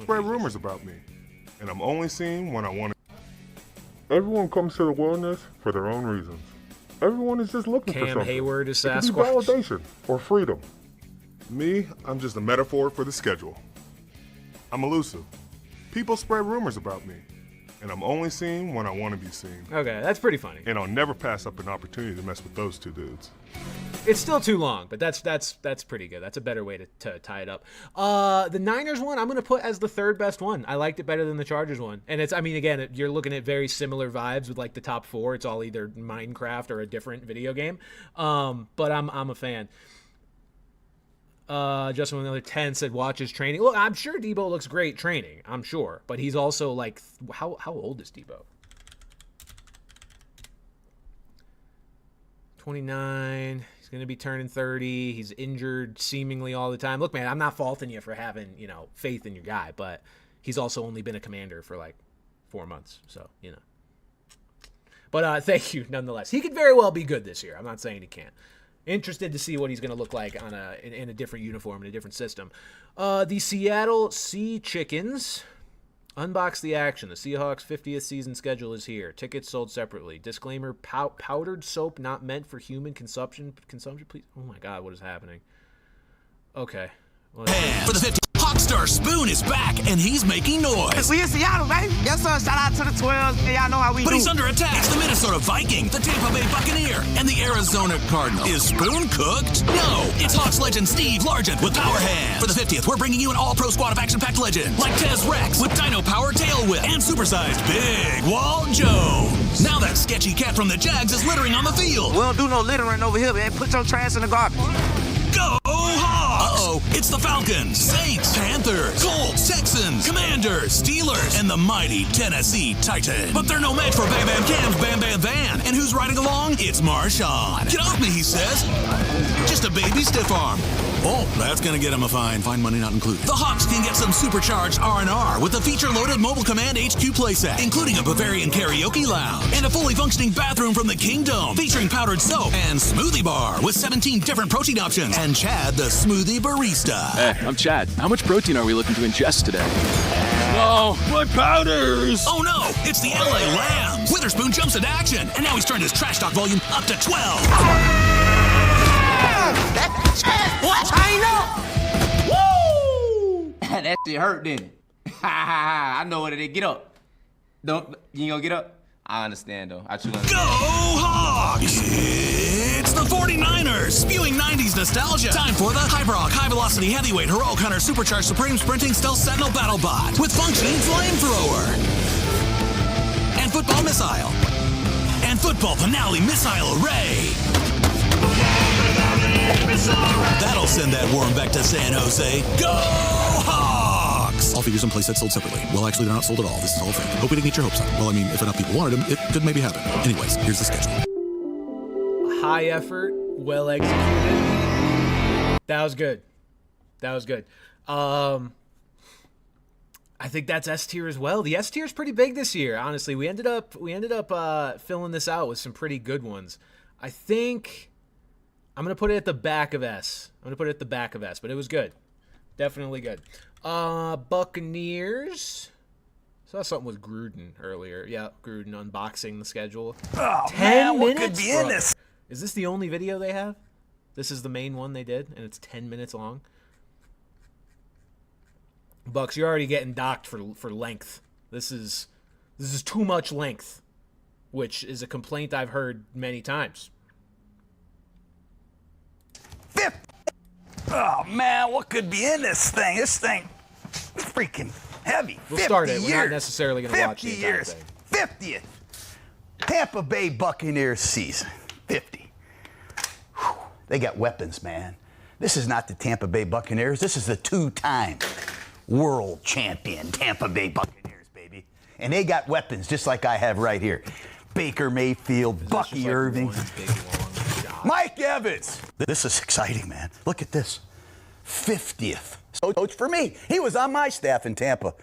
Spread rumors about me, and I'm only seen when I want to. Everyone comes to the wilderness for their own reasons. Everyone is just looking for
Cam
something.
Hayward is
It could be
Sasquatch.
validation or freedom. Me, I'm just a metaphor for the schedule. I'm elusive. People spread rumors about me, and I'm only seen when I want to be seen.
Okay, that's pretty funny.
And I'll never pass up an opportunity to mess with those two dudes.
It's still too long, but that's pretty good. That's a better way to tie it up. The Niners one, I'm going to put as the third best one. I liked it better than the Chargers one. And it's, I mean, again, you're looking at very similar vibes with like the top four. It's all either Minecraft or a different video game. But I'm a fan. Just when another 10 said watches training. Look, I'm sure Debo looks great training. I'm sure, but he's also like, how old is Debo? 29. He's going to be turning 30. He's injured seemingly all the time. Look, man, I'm not faulting you for having, faith in your guy, but he's also only been a Commander for like 4 months. So, But thank you nonetheless. He could very well be good this year. I'm not saying he can't. Interested to see what he's going to look like in a different uniform, in a different system. The Seattle Sea Chickens. Unbox the action. The Seahawks' 50th season schedule is here. Tickets sold separately. Disclaimer, powdered soap not meant for human consumption, please. Oh my God, what is happening? Okay.
For the 50, Hawkstar Spoon is back, and he's making noise.
We in Seattle, baby. Yes, sir. Shout out to the 12s, and y'all know how we do.
But he's under attack. It's the Minnesota Viking, the Tampa Bay Buccaneer, and the Arizona Cardinals. Is Spoon cooked? No. It's Hawks legend Steve Largent with Power Hands. For the 50th, we're bringing you an all-pro squad of action-packed legends like Tez Rex with Dino Power Tail Whip and supersized Big Walt Jones. Now that sketchy cat from the Jags is littering on the field.
We don't do no littering over here, man. Put your trash in the garbage.
Go Hawks! Uh-oh, it's the Falcons, Saints, Panthers, Colts, Texans, Commanders, Steelers, and the mighty Tennessee Titans. But they're no match for Bam Bam Cam's Bam Bam Van. And who's riding along? It's Marshawn. Get off me, he says. Just a baby stiff arm. Oh, that's gonna get him a fine. Fine money not included. The Hawks can get some supercharged R&R with a feature-loaded Mobile Command HQ playset, including a Bavarian karaoke lounge and a fully functioning bathroom from the Kingdom, featuring powdered soap and smoothie bar with 17 different protein options. And Chad, the smoothie barista.
Hey, I'm Chad. How much protein are we looking to ingest today?
No, my powders! Oh no, it's the LA Lambs. Witherspoon jumps into action, and now he's turned his trash talk volume up to 12.
What? I know. Woo! That shit hurt, didn't it? I know what it is. Get up. Don't you ain't gonna get up? I understand though. I truly understand.
Go Hawks! It's the 49ers, spewing 90s nostalgia. Time for the Hyperhawk High Velocity Heavyweight Heroic Hunter Supercharged Supreme Sprinting Stealth Sentinel Battle Bot with functioning flamethrower. And football Missile. And football finale missile array. That'll send that worm back to San Jose. Go Hawks!
All figures and playsets sold separately. Well, actually, they're not sold at all. This is all fake. Hope we didn't get your hopes up. Well, I mean, if enough people wanted them, it could maybe happen. Anyways, here's the schedule.
High effort, well executed. That was good. I think that's S tier as well. The S tier is pretty big this year. Honestly, we ended up filling this out with some pretty good ones. I think I'm gonna put it at the back of S. But it was good, definitely good. Buccaneers. Saw something with Gruden earlier. Yeah, Gruden unboxing the schedule.
Oh
10
man, what
minutes?
could be in this?
Is this the only video they have? This is the main one they did, and it's 10 minutes long. Bucks, you're already getting docked for length. This is too much length, which is a complaint I've heard many times.
Oh man, what could be in this thing? This thing is freaking heavy.
We'll start it. We're not necessarily going to watch the
50
entire
years.
thing.
50th Tampa Bay Buccaneers season. 50. Whew. They got weapons, man. This is not the Tampa Bay Buccaneers. This is the two-time world champion Tampa Bay Buccaneers, baby. And they got weapons just like I have right here. Baker Mayfield, Bucky Irving, Mike Evans. This is exciting, man. Look at this. 50th. So coach for me. He was on my staff in Tampa.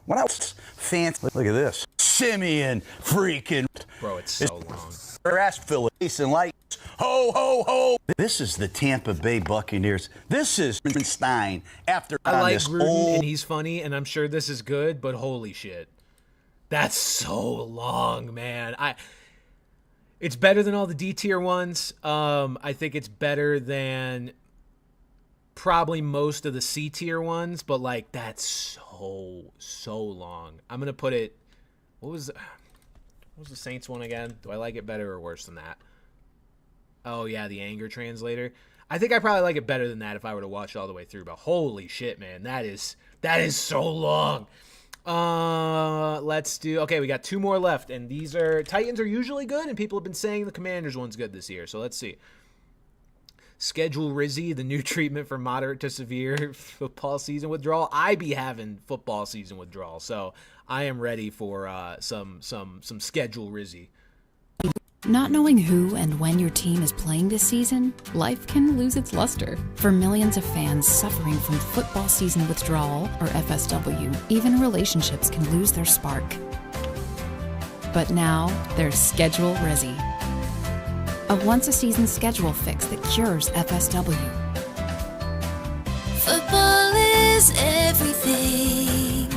When I was fancy. Look at this. Simeon freaking.
Bro, it's so long.
Asheville, Jason Lights. Ho, ho, ho. This is the Tampa Bay Buccaneers. This is Stein after
I like
this
Gruden,
old...
and he's funny, and I'm sure this is good, but holy shit. That's so long, man. It's better than all the D tier ones. I think it's better than probably most of the C tier ones, but like that's so long. I'm gonna put it. What was the Saints one again? Do I like it better or worse than that? Oh yeah, the anger translator. I think I probably like it better than that if I were to watch it all the way through. But holy shit, man, that is so long. Let's do. Okay, we got two more left, and these are Titans are usually good, and people have been saying the Commanders one's good this year. So let's see. Schedule Rizzy, the new treatment for moderate to severe football season withdrawal. I be having football season withdrawal, so I am ready for some schedule Rizzy.
Not knowing who and when your team is playing this season, life can lose its luster. For millions of fans suffering from football season withdrawal, or FSW, even relationships can lose their spark. But now, there's Schedule Rizzy, a once-a-season schedule fix that cures FSW.
Football is everything.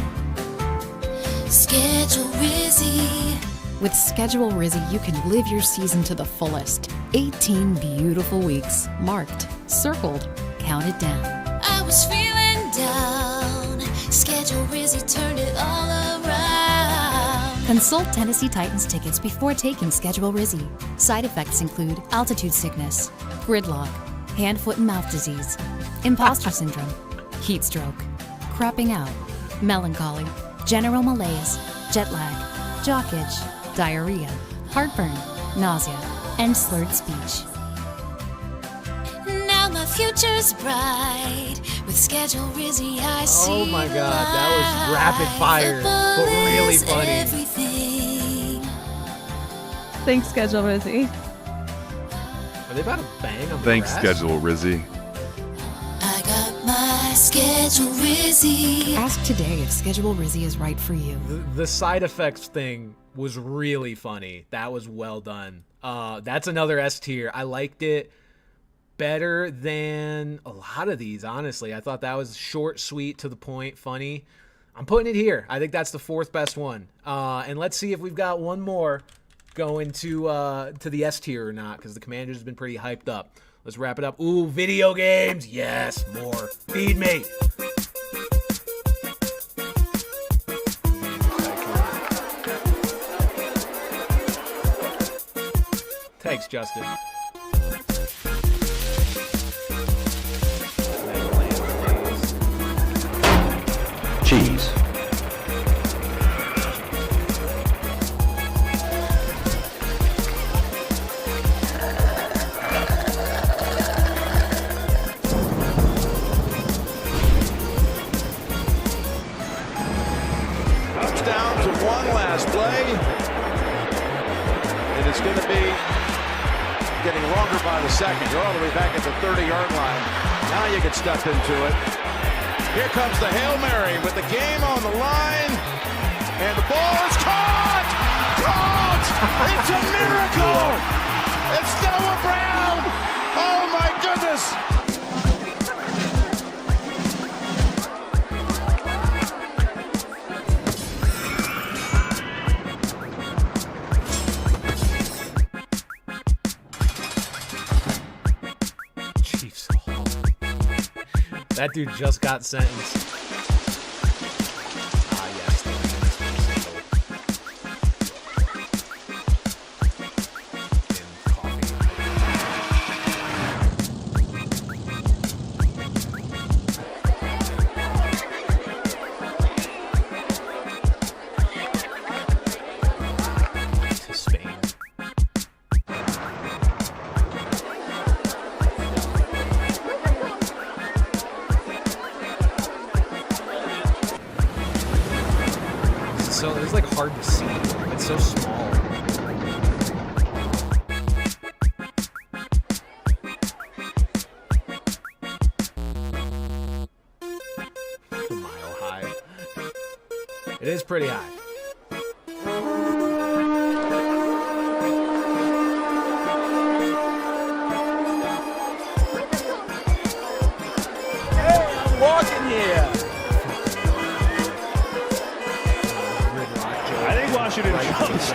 Schedule Rizzy.
With Schedule Rizzy, you can live your season to the fullest. 18 beautiful weeks, marked, circled, counted down.
I was feeling down. Schedule Rizzy turned it all around.
Consult Tennessee Titans tickets before taking Schedule Rizzy. Side effects include altitude sickness, gridlock, hand, foot, and mouth disease, imposter syndrome, heat stroke, crapping out, melancholy, general malaise, jet lag, jock itch, diarrhea, heartburn, nausea, and slurred speech.
Now my future's bright. With Schedule Rizzy, I see.
Oh my god, that was rapid fire, but really funny.
Everything.
Thanks, Schedule Rizzy.
Are they about to bang on the
Thanks,
grass?
Schedule Rizzy.
I got my Schedule Rizzy.
Ask today if Schedule Rizzy is right for you.
The side effects thing was really funny. That was well done. That's another S tier. I liked it better than a lot of these, honestly. I thought that was short, sweet, to the point, funny. I'm putting it here. I think that's the fourth best one. And let's see if we've got one more going to the S tier or not, because the Commanders have been pretty hyped up. Let's wrap it up. Ooh, video games. Yes, more. Feed me. Thanks, Justin.
Cheese.
It's going to be getting longer by the second. You're all the way back at the 30-yard line. Now you can step into it. Here comes the Hail Mary with the game on the line. And the ball is caught! Caught! It's a miracle! It's Noah Brown! Oh my goodness!
Chiefs. That dude just got sentenced. It's like hard to see. It's so small. It's a mile high. It is pretty high.
Hey, I'm walking here.
Washington jumps.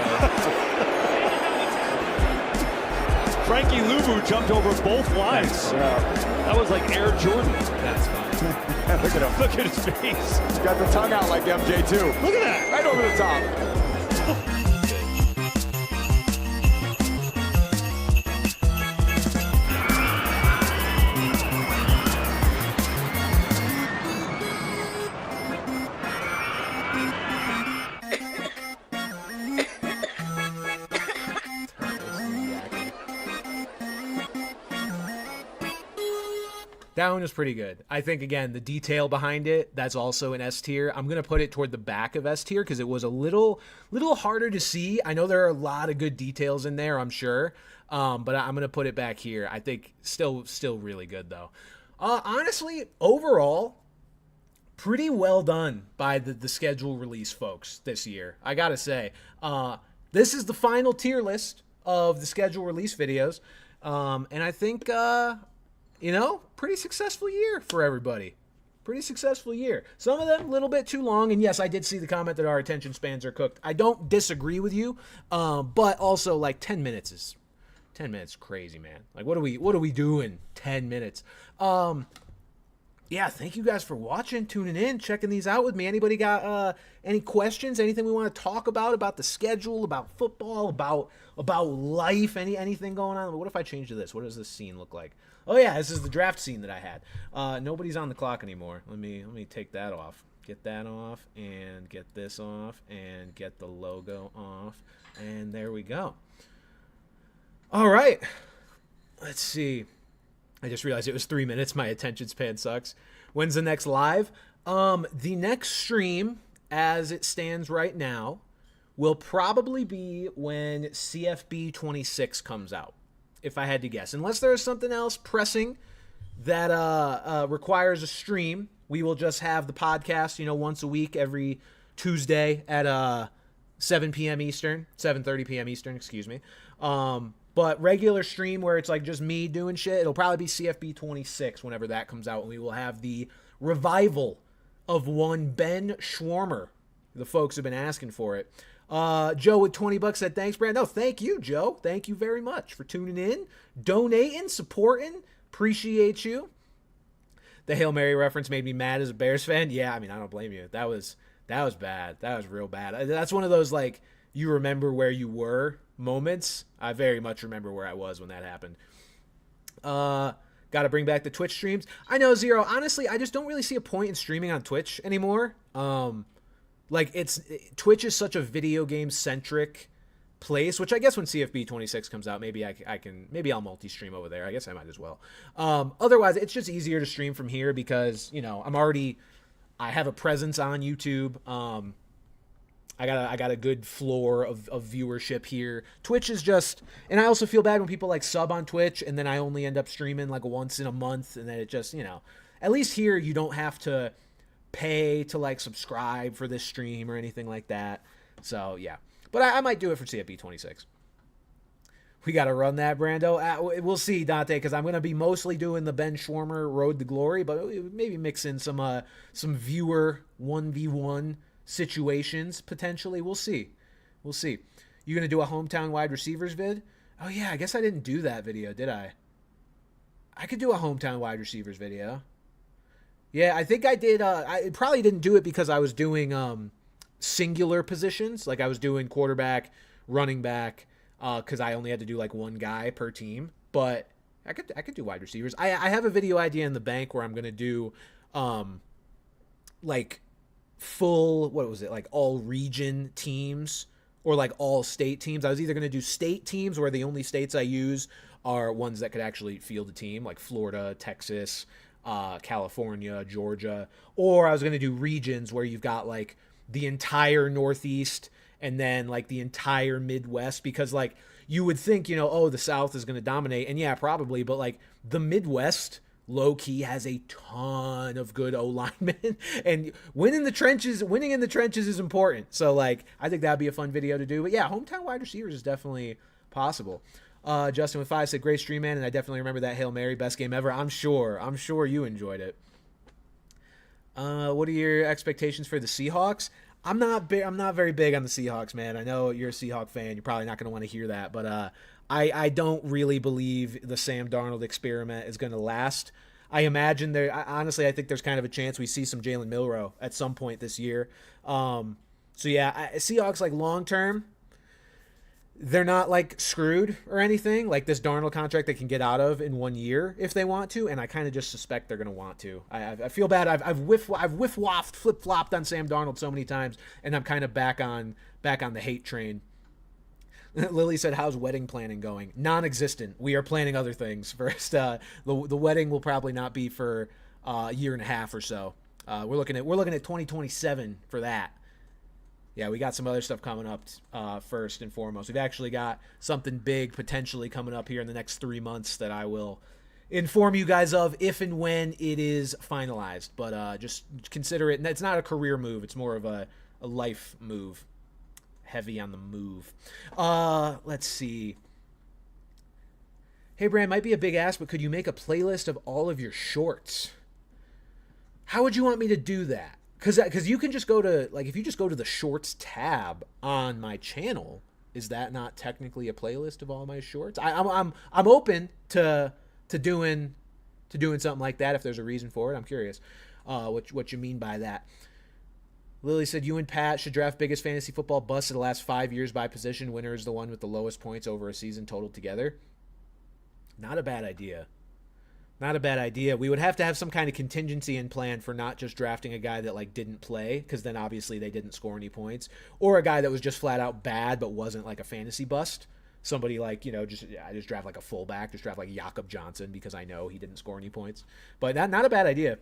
Frankie Luvu jumped over both lines. That was like Air Jordan.
That's fine.
Look at him.
Look at his face.
He's got the tongue out like MJ too.
Look at that.
Right over the top.
That one was pretty good. I think, again, the detail behind it, that's also an S tier. I'm going to put it toward the back of S tier because it was a little harder to see. I know there are a lot of good details in there, I'm sure, but I'm going to put it back here. I think still really good, though. Honestly, overall, pretty well done by the schedule release folks this year, I got to say. This is the final tier list of the schedule release videos, and I think... pretty successful year for everybody. Pretty successful year. Some of them a little bit too long, and yes, I did see the comment that our attention spans are cooked. I don't disagree with you, but also like 10 minutes is crazy, man. Like what are we doing? 10 minutes. Yeah, thank you guys for watching, tuning in, checking these out with me. Anybody got any questions? Anything we want to talk about the schedule, about football, about life, anything going on? What if I change to this? What does this scene look like? Oh yeah, this is the draft scene that I had. Nobody's on the clock anymore. Let me take that off. Get that off and get this off and get the logo off. And there we go. All right. Let's see. I just realized it was 3 minutes. My attention span sucks. When's the next live? The next stream, as it stands right now, will probably be when CFB 26 comes out, if I had to guess. Unless there's something else pressing that requires a stream, we will just have the podcast, once a week, every Tuesday at 7 p.m. Eastern, 7:30 p.m. Eastern, excuse me. But regular stream where it's like just me doing shit, it'll probably be CFB 26 whenever that comes out. And we will have the revival of one Ben Schwarmer. The folks have been asking for it. Joe with $20 said, thanks, Brand. No, thank you, Joe. Thank you very much for tuning in, donating, supporting. Appreciate you. The Hail Mary reference made me mad as a Bears fan. Yeah, I don't blame you. That was bad. That was real bad. That's one of those, like, you remember where you were moments. I very much remember where I was when that happened. Got to bring back the Twitch streams. I know, Zero. Honestly, I just don't really see a point in streaming on Twitch anymore. Twitch is such a video game centric place, which I guess when CFB 26 comes out, maybe I'll multi-stream over there. I guess I might as well. Otherwise, it's just easier to stream from here because, I have a presence on YouTube. I got a good floor of viewership here. Twitch is just, and I also feel bad when people like sub on Twitch and then I only end up streaming like once in a month, and then it just, at least here you don't have to pay to like subscribe for this stream or anything like that. So yeah, but I might do it for CFB 26. We got to run that, Brando. We'll see, Dante, because I'm going to be mostly doing the Ben Schwarmer Road to Glory, but maybe mix in some viewer 1v1 situations potentially. We'll see. You going to do a hometown wide receivers vid? Oh yeah, I guess I didn't do that video, did I? I could do a hometown wide receivers video. Yeah, I think I did. I probably didn't do it because I was doing singular positions, like I was doing quarterback, running back, because I only had to do like one guy per team. But I could do wide receivers. I have a video idea in the bank where I'm gonna do like full, what was it, like all region teams or like all state teams. I was either gonna do state teams where the only states I use are ones that could actually field a team, like Florida, Texas, California, Georgia, or I was gonna do regions where you've got like the entire Northeast and then like the entire Midwest, because like you would think, the South is going to dominate, and yeah, probably, but like the Midwest low key has a ton of good O linemen, and winning in the trenches is important. So like I think that'd be a fun video to do. But yeah, hometown wide receivers is definitely possible. Justin with 5 said great stream, man, and I definitely remember that Hail Mary, best game ever. I'm sure you enjoyed it. What are your expectations for the Seahawks? I'm not very big on the Seahawks, man. I know you're a Seahawk fan. You're probably not going to want to hear that, but I don't really believe the Sam Darnold experiment is going to last. I imagine honestly, I think there's kind of a chance we see some Jalen Milroe at some point this year. So yeah, Seahawks, like long term, they're not like screwed or anything. Like this Darnold contract they can get out of in 1 year if they want to, and I kind of just suspect they're going to want to. I feel bad. I've whiff-waffed, flip-flopped on Sam Darnold so many times, and I'm kind of back on the hate train. Lily said, "How's wedding planning going?" Non-existent. We are planning other things first. The wedding will probably not be for a year and a half or so. We're looking at 2027 for that. Yeah, we got some other stuff coming up first and foremost. We've actually got something big potentially coming up here in the next 3 months that I will inform you guys of if and when it is finalized. But just consider it. It's not a career move. It's more of a life move. Heavy on the move. Let's see. Hey, Brand, might be a big ask, but could you make a playlist of all of your shorts? How would you want me to do that? Because you can just go to, like, if you just go to the shorts tab on my channel, is that not technically a playlist of all my shorts? I'm open to doing something like that if there's a reason for it. I'm curious what you mean by that. Lily said, you and Pat should draft biggest fantasy football busts of the last 5 years by position. Winner is the one with the lowest points over a season total together. Not a bad idea. Not a bad idea. We would have to have some kind of contingency in plan for not just drafting a guy that like didn't play, because then obviously they didn't score any points, or a guy that was just flat out bad but wasn't like a fantasy bust. Somebody like, I just draft like a fullback, just draft like Jakob Johnson because I know he didn't score any points. But not a bad idea.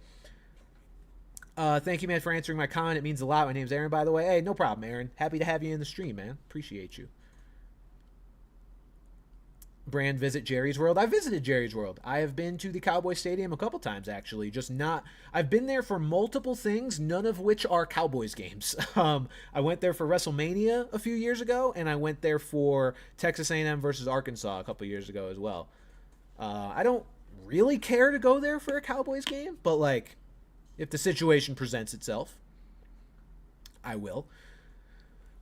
Thank you, man, for answering my comment. It means a lot. My name's Aaron, by the way. Hey, no problem, Aaron. Happy to have you in the stream, man. Appreciate you. Brand, visit Jerry's World. I visited Jerry's World. I have been to the Cowboy Stadium a couple times, actually. I've been there for multiple things, none of which are Cowboys games. I went there for WrestleMania a few years ago, and I went there for Texas A&M versus Arkansas a couple years ago as well. I don't really care to go there for a Cowboys game, but like, if the situation presents itself, I will.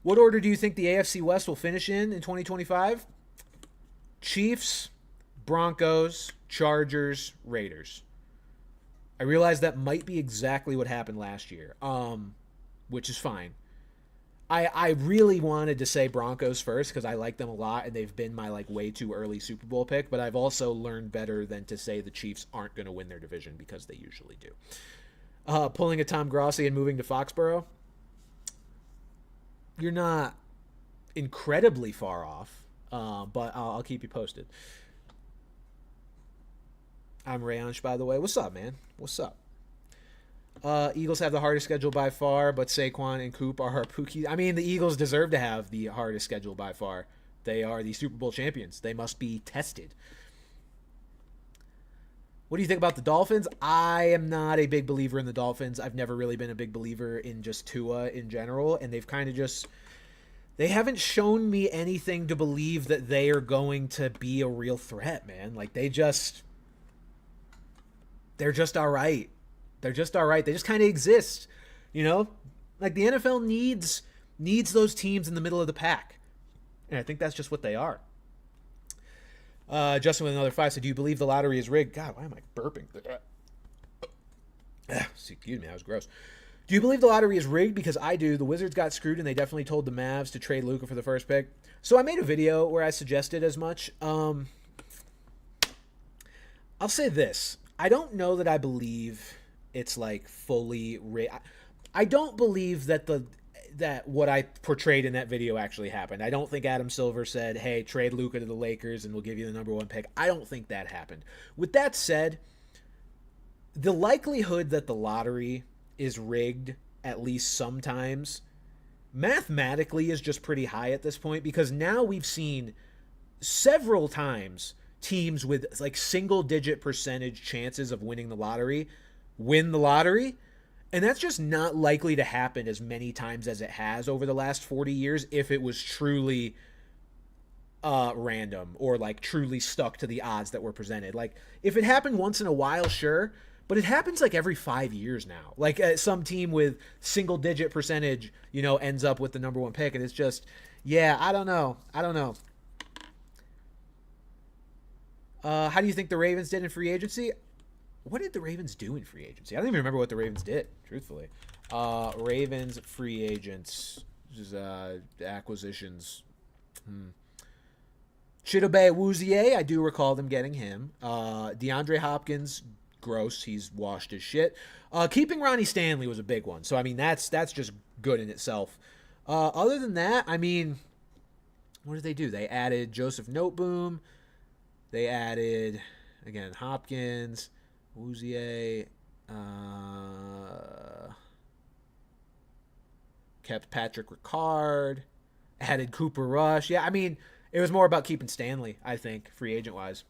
What order do you think the AFC West will finish in 2025? Chiefs, Broncos, Chargers, Raiders. I realize that might be exactly what happened last year, which is fine. I really wanted to say Broncos first because I like them a lot and they've been my like way too early Super Bowl pick, but I've also learned better than to say the Chiefs aren't going to win their division because they usually do. Pulling a Tom Grossi and moving to Foxborough, you're not incredibly far off. But I'll keep you posted. I'm Rayansh, by the way. What's up, man? What's up? Eagles have the hardest schedule by far, but Saquon and Coop are our Pookies. I mean, the Eagles deserve to have the hardest schedule by far. They are the Super Bowl champions. They must be tested. What do you think about the Dolphins? I am not a big believer in the Dolphins. I've never really been a big believer in just Tua in general, and they've kind of just... They haven't shown me anything to believe that they are going to be a real threat, man. Like, they're just all right. They're just all right. They just kind of exist, you know? Like, the NFL needs those teams in the middle of the pack. And I think that's just what they are. Justin with another 5 said, do you believe the lottery is rigged? God, why am I burping? Excuse me, that was gross. Do you believe the lottery is rigged? Because I do. The Wizards got screwed, and they definitely told the Mavs to trade Luka for the first pick. So I made a video where I suggested as much. I'll say this. I don't know that I believe it's like fully rigged. I don't believe that what I portrayed in that video actually happened. I don't think Adam Silver said, hey, trade Luka to the Lakers and we'll give you the number 1 pick. I don't think that happened. With that said, the likelihood that the lottery is rigged at least sometimes mathematically is just pretty high at this point, because now we've seen several times teams with like single-digit percentage chances of winning the lottery win the lottery. And that's just not likely to happen as many times as it has over the last 40 years if it was truly random or like truly stuck to the odds that were presented. Like, if it happened once in a while, sure, but it happens like every 5 years now. Like, some team with single-digit percentage, you know, ends up with the number 1 pick, and it's just, yeah, I don't know. How do you think the Ravens did in free agency? What did the Ravens do in free agency? I don't even remember what the Ravens did, truthfully. Ravens free agents, just acquisitions. Chidobe Awuzie, I do recall them getting him. DeAndre Hopkins, gross. He's washed his shit. Keeping Ronnie Stanley was a big one. So, I mean, that's just good in itself. Other than that, I mean, what did they do? They added Joseph Noteboom. They added, again, Hopkins, Awuzie, kept Patrick Ricard, added Cooper Rush. Yeah, I mean, it was more about keeping Stanley, I think, free agent-wise.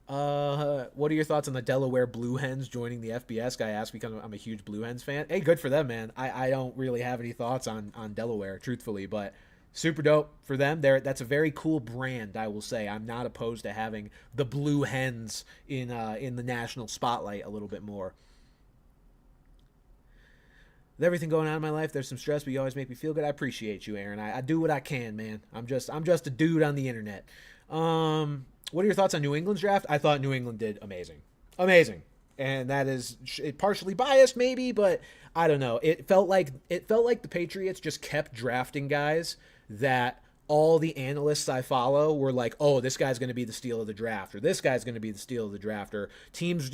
What are your thoughts on the Delaware Blue Hens joining the FBS? Guy asked because I'm a huge Blue Hens fan. Hey, good for them, man. I don't really have any thoughts on Delaware, truthfully, but super dope for them. That's a very cool brand, I will say. I'm not opposed to having the Blue Hens in the national spotlight a little bit more. With everything going on in my life, there's some stress, but you always make me feel good. I appreciate you, Aaron. I do what I can, man. I'm just a dude on the internet. What are your thoughts on New England's draft? I thought New England did amazing. And that is partially biased maybe, but I don't know. It felt like the Patriots just kept drafting guys that all the analysts I follow were like, oh, this guy's going to be the steal of the draft, or this guy's going to be the steal of the draft, or teams,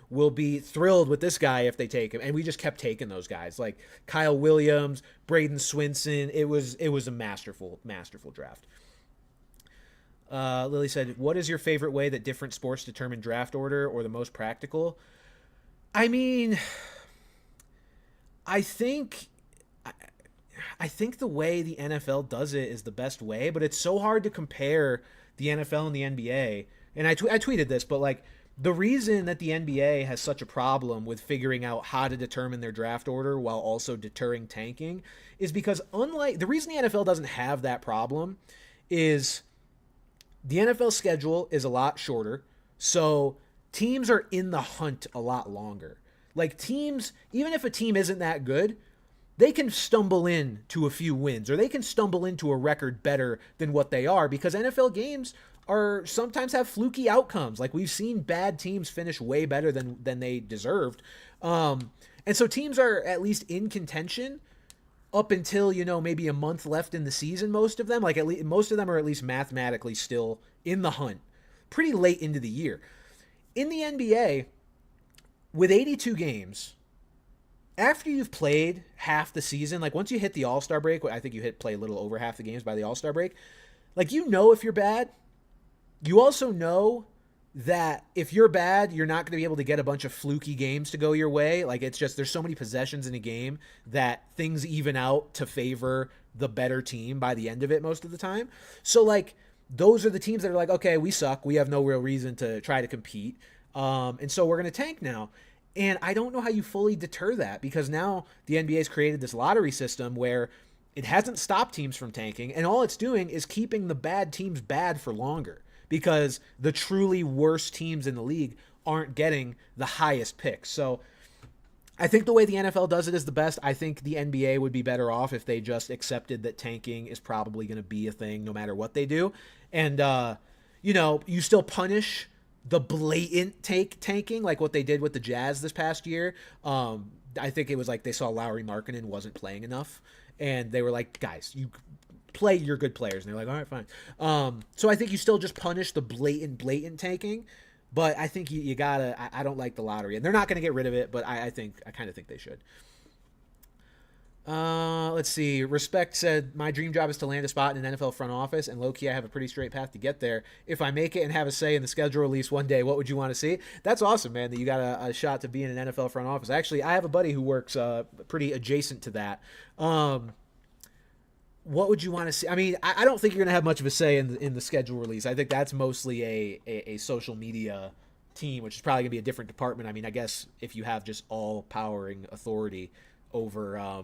will be thrilled with this guy if they take him. And we just kept taking those guys like Kyle Williams, Braden Swinson. It was a masterful draft. Lily said, what is your favorite way that different sports determine draft order, or the most practical? I mean, I think the way the NFL does it is the best way, but it's so hard to compare the NFL and the NBA. And I tweeted this, but like, the reason that the NBA has such a problem with figuring out how to determine their draft order while also deterring tanking is because the reason the NFL doesn't have that problem is the NFL schedule is a lot shorter, so teams are in the hunt a lot longer. Like, teams, even if a team isn't that good, they can stumble into a few wins, or they can stumble into a record better than what they are, because NFL games are sometimes have fluky outcomes. Like, we've seen bad teams finish way better than they deserved. And so teams are at least in contention up until, maybe a month left in the season, most of them. Like, most of them are at least mathematically still in the hunt pretty late into the year. In the NBA, with 82 games, after you've played half the season, like once you hit the All-Star break, I think you play a little over half the games by the All-Star break, like, if you're bad. You also know that if you're bad, you're not going to be able to get a bunch of fluky games to go your way. Like, it's just, there's so many possessions in a game that things even out to favor the better team by the end of it most of the time. So, like, those are the teams that are like, okay, we suck. We have no real reason to try to compete. And so we're going to tank now. And I don't know how you fully deter that, because now the NBA's created this lottery system where it hasn't stopped teams from tanking, and all it's doing is keeping the bad teams bad for longer, because the truly worst teams in the league aren't getting the highest picks. So I think the way the NFL does it is the best. I think the NBA would be better off if they just accepted that tanking is probably going to be a thing no matter what they do. And, you still punish the blatant tanking, like what they did with the Jazz this past year. I think it was like they saw Lauri Markkanen wasn't playing enough, and they were like, guys, you play your good players. And they're like, all right, fine. So I think you still just punish the blatant tanking, but I think you gotta, I don't like the lottery, and they're not going to get rid of it, but I kind of think they should. Let's see. Respect said, my dream job is to land a spot in an NFL front office, and low-key I have a pretty straight path to get there. If I make it and have a say in the schedule release one day, what would you want to see? That's awesome, man, that you got a shot to be in an NFL front office. Actually, I have a buddy who works pretty adjacent to that. What would you want to see? I mean, I don't think you're going to have much of a say in the schedule release. I think that's mostly a social media team, which is probably going to be a different department. I mean, I guess if you have just all-powering authority over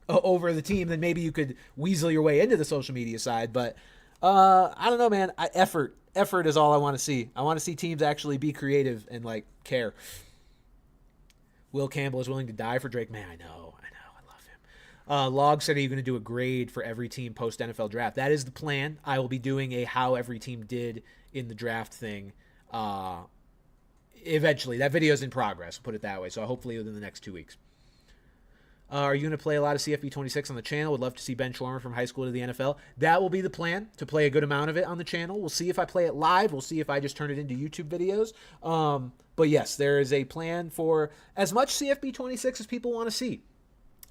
the team, then maybe you could weasel your way into the social media side. But I don't know, man. Effort is all I want to see. I want to see teams actually be creative and, like, care. Will Campbell is willing to die for Drake. Man, I know. I love him. Log said, are you going to do a grade for every team post-NFL draft? That is the plan. I will be doing a how every team did in the draft thing eventually. That video is in progress, put it that way. So hopefully within the next 2 weeks. Are you going to play a lot of CFB 26 on the channel? Would love to see Ben Schwarmer from high school to the NFL. That will be the plan, to play a good amount of it on the channel. We'll see if I play it live. We'll see if I just turn it into YouTube videos. But yes, there is a plan for as much CFB 26 as people want to see.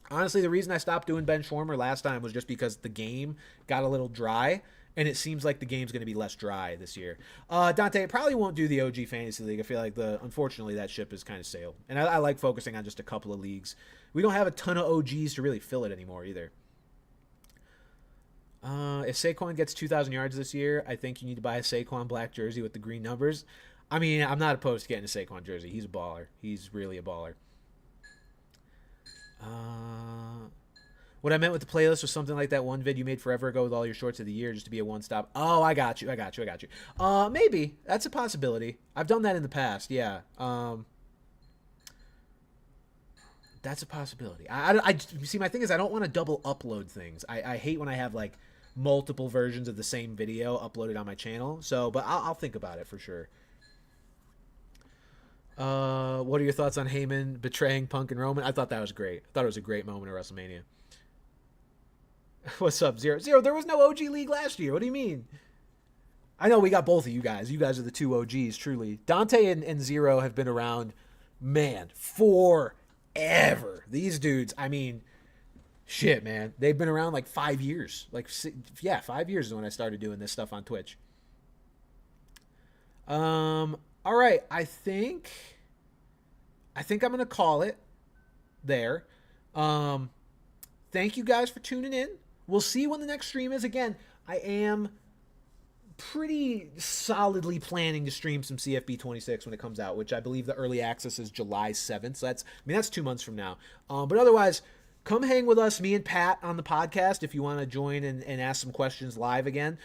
Honestly, the reason I stopped doing Ben Schwarmer last time was just because the game got a little dry, and it seems like the game's going to be less dry this year. Dante, probably won't do the OG Fantasy League. I feel like unfortunately that ship has kind of sailed. And I like focusing on just a couple of leagues. We don't have a ton of OGs to really fill it anymore either. If Saquon gets 2,000 yards this year, I think you need to buy a Saquon black jersey with the green numbers. I mean, I'm not opposed to getting a Saquon jersey. He's a baller. He's really a baller. What I meant with the playlist was something like that one vid you made forever ago with all your shorts of the year, just to be a one-stop. Oh, I got you. Maybe. That's a possibility. I've done that in the past, yeah. That's a possibility. I see, my thing is I don't want to double upload things. I hate when I have, like, multiple versions of the same video uploaded on my channel. So, but I'll think about it for sure. What are your thoughts on Heyman betraying Punk and Roman? I thought that was great. I thought it was a great moment at WrestleMania. What's up, Zero? Zero, there was no OG League last year. What do you mean? I know we got both of you guys. You guys are the two OGs, truly. Dante and Zero have been around, man, forever. These dudes, I mean, shit, man. They've been around like 5 years. 5 years is when I started doing this stuff on Twitch. All right, I think I'm going to call it there. Thank you guys for tuning in. We'll see when the next stream is. Again, I am pretty solidly planning to stream some CFB 26 when it comes out, which I believe the early access is July 7th. So that's 2 months from now. But otherwise, come hang with us, me and Pat, on the podcast if you want to join and ask some questions live again.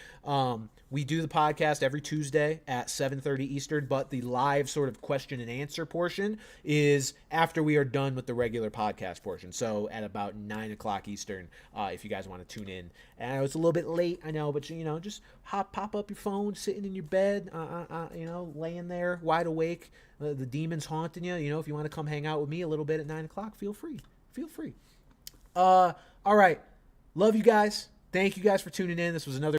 We do the podcast every Tuesday at 7:30 Eastern, but the live sort of question and answer portion is after we are done with the regular podcast portion. So at about 9 o'clock Eastern, if you guys want to tune in. And I know it's a little bit late, I know, but just pop up your phone, sitting in your bed, laying there wide awake, the demons haunting you. If you want to come hang out with me a little bit at 9 o'clock, feel free. All right. Love you guys. Thank you guys for tuning in. This was another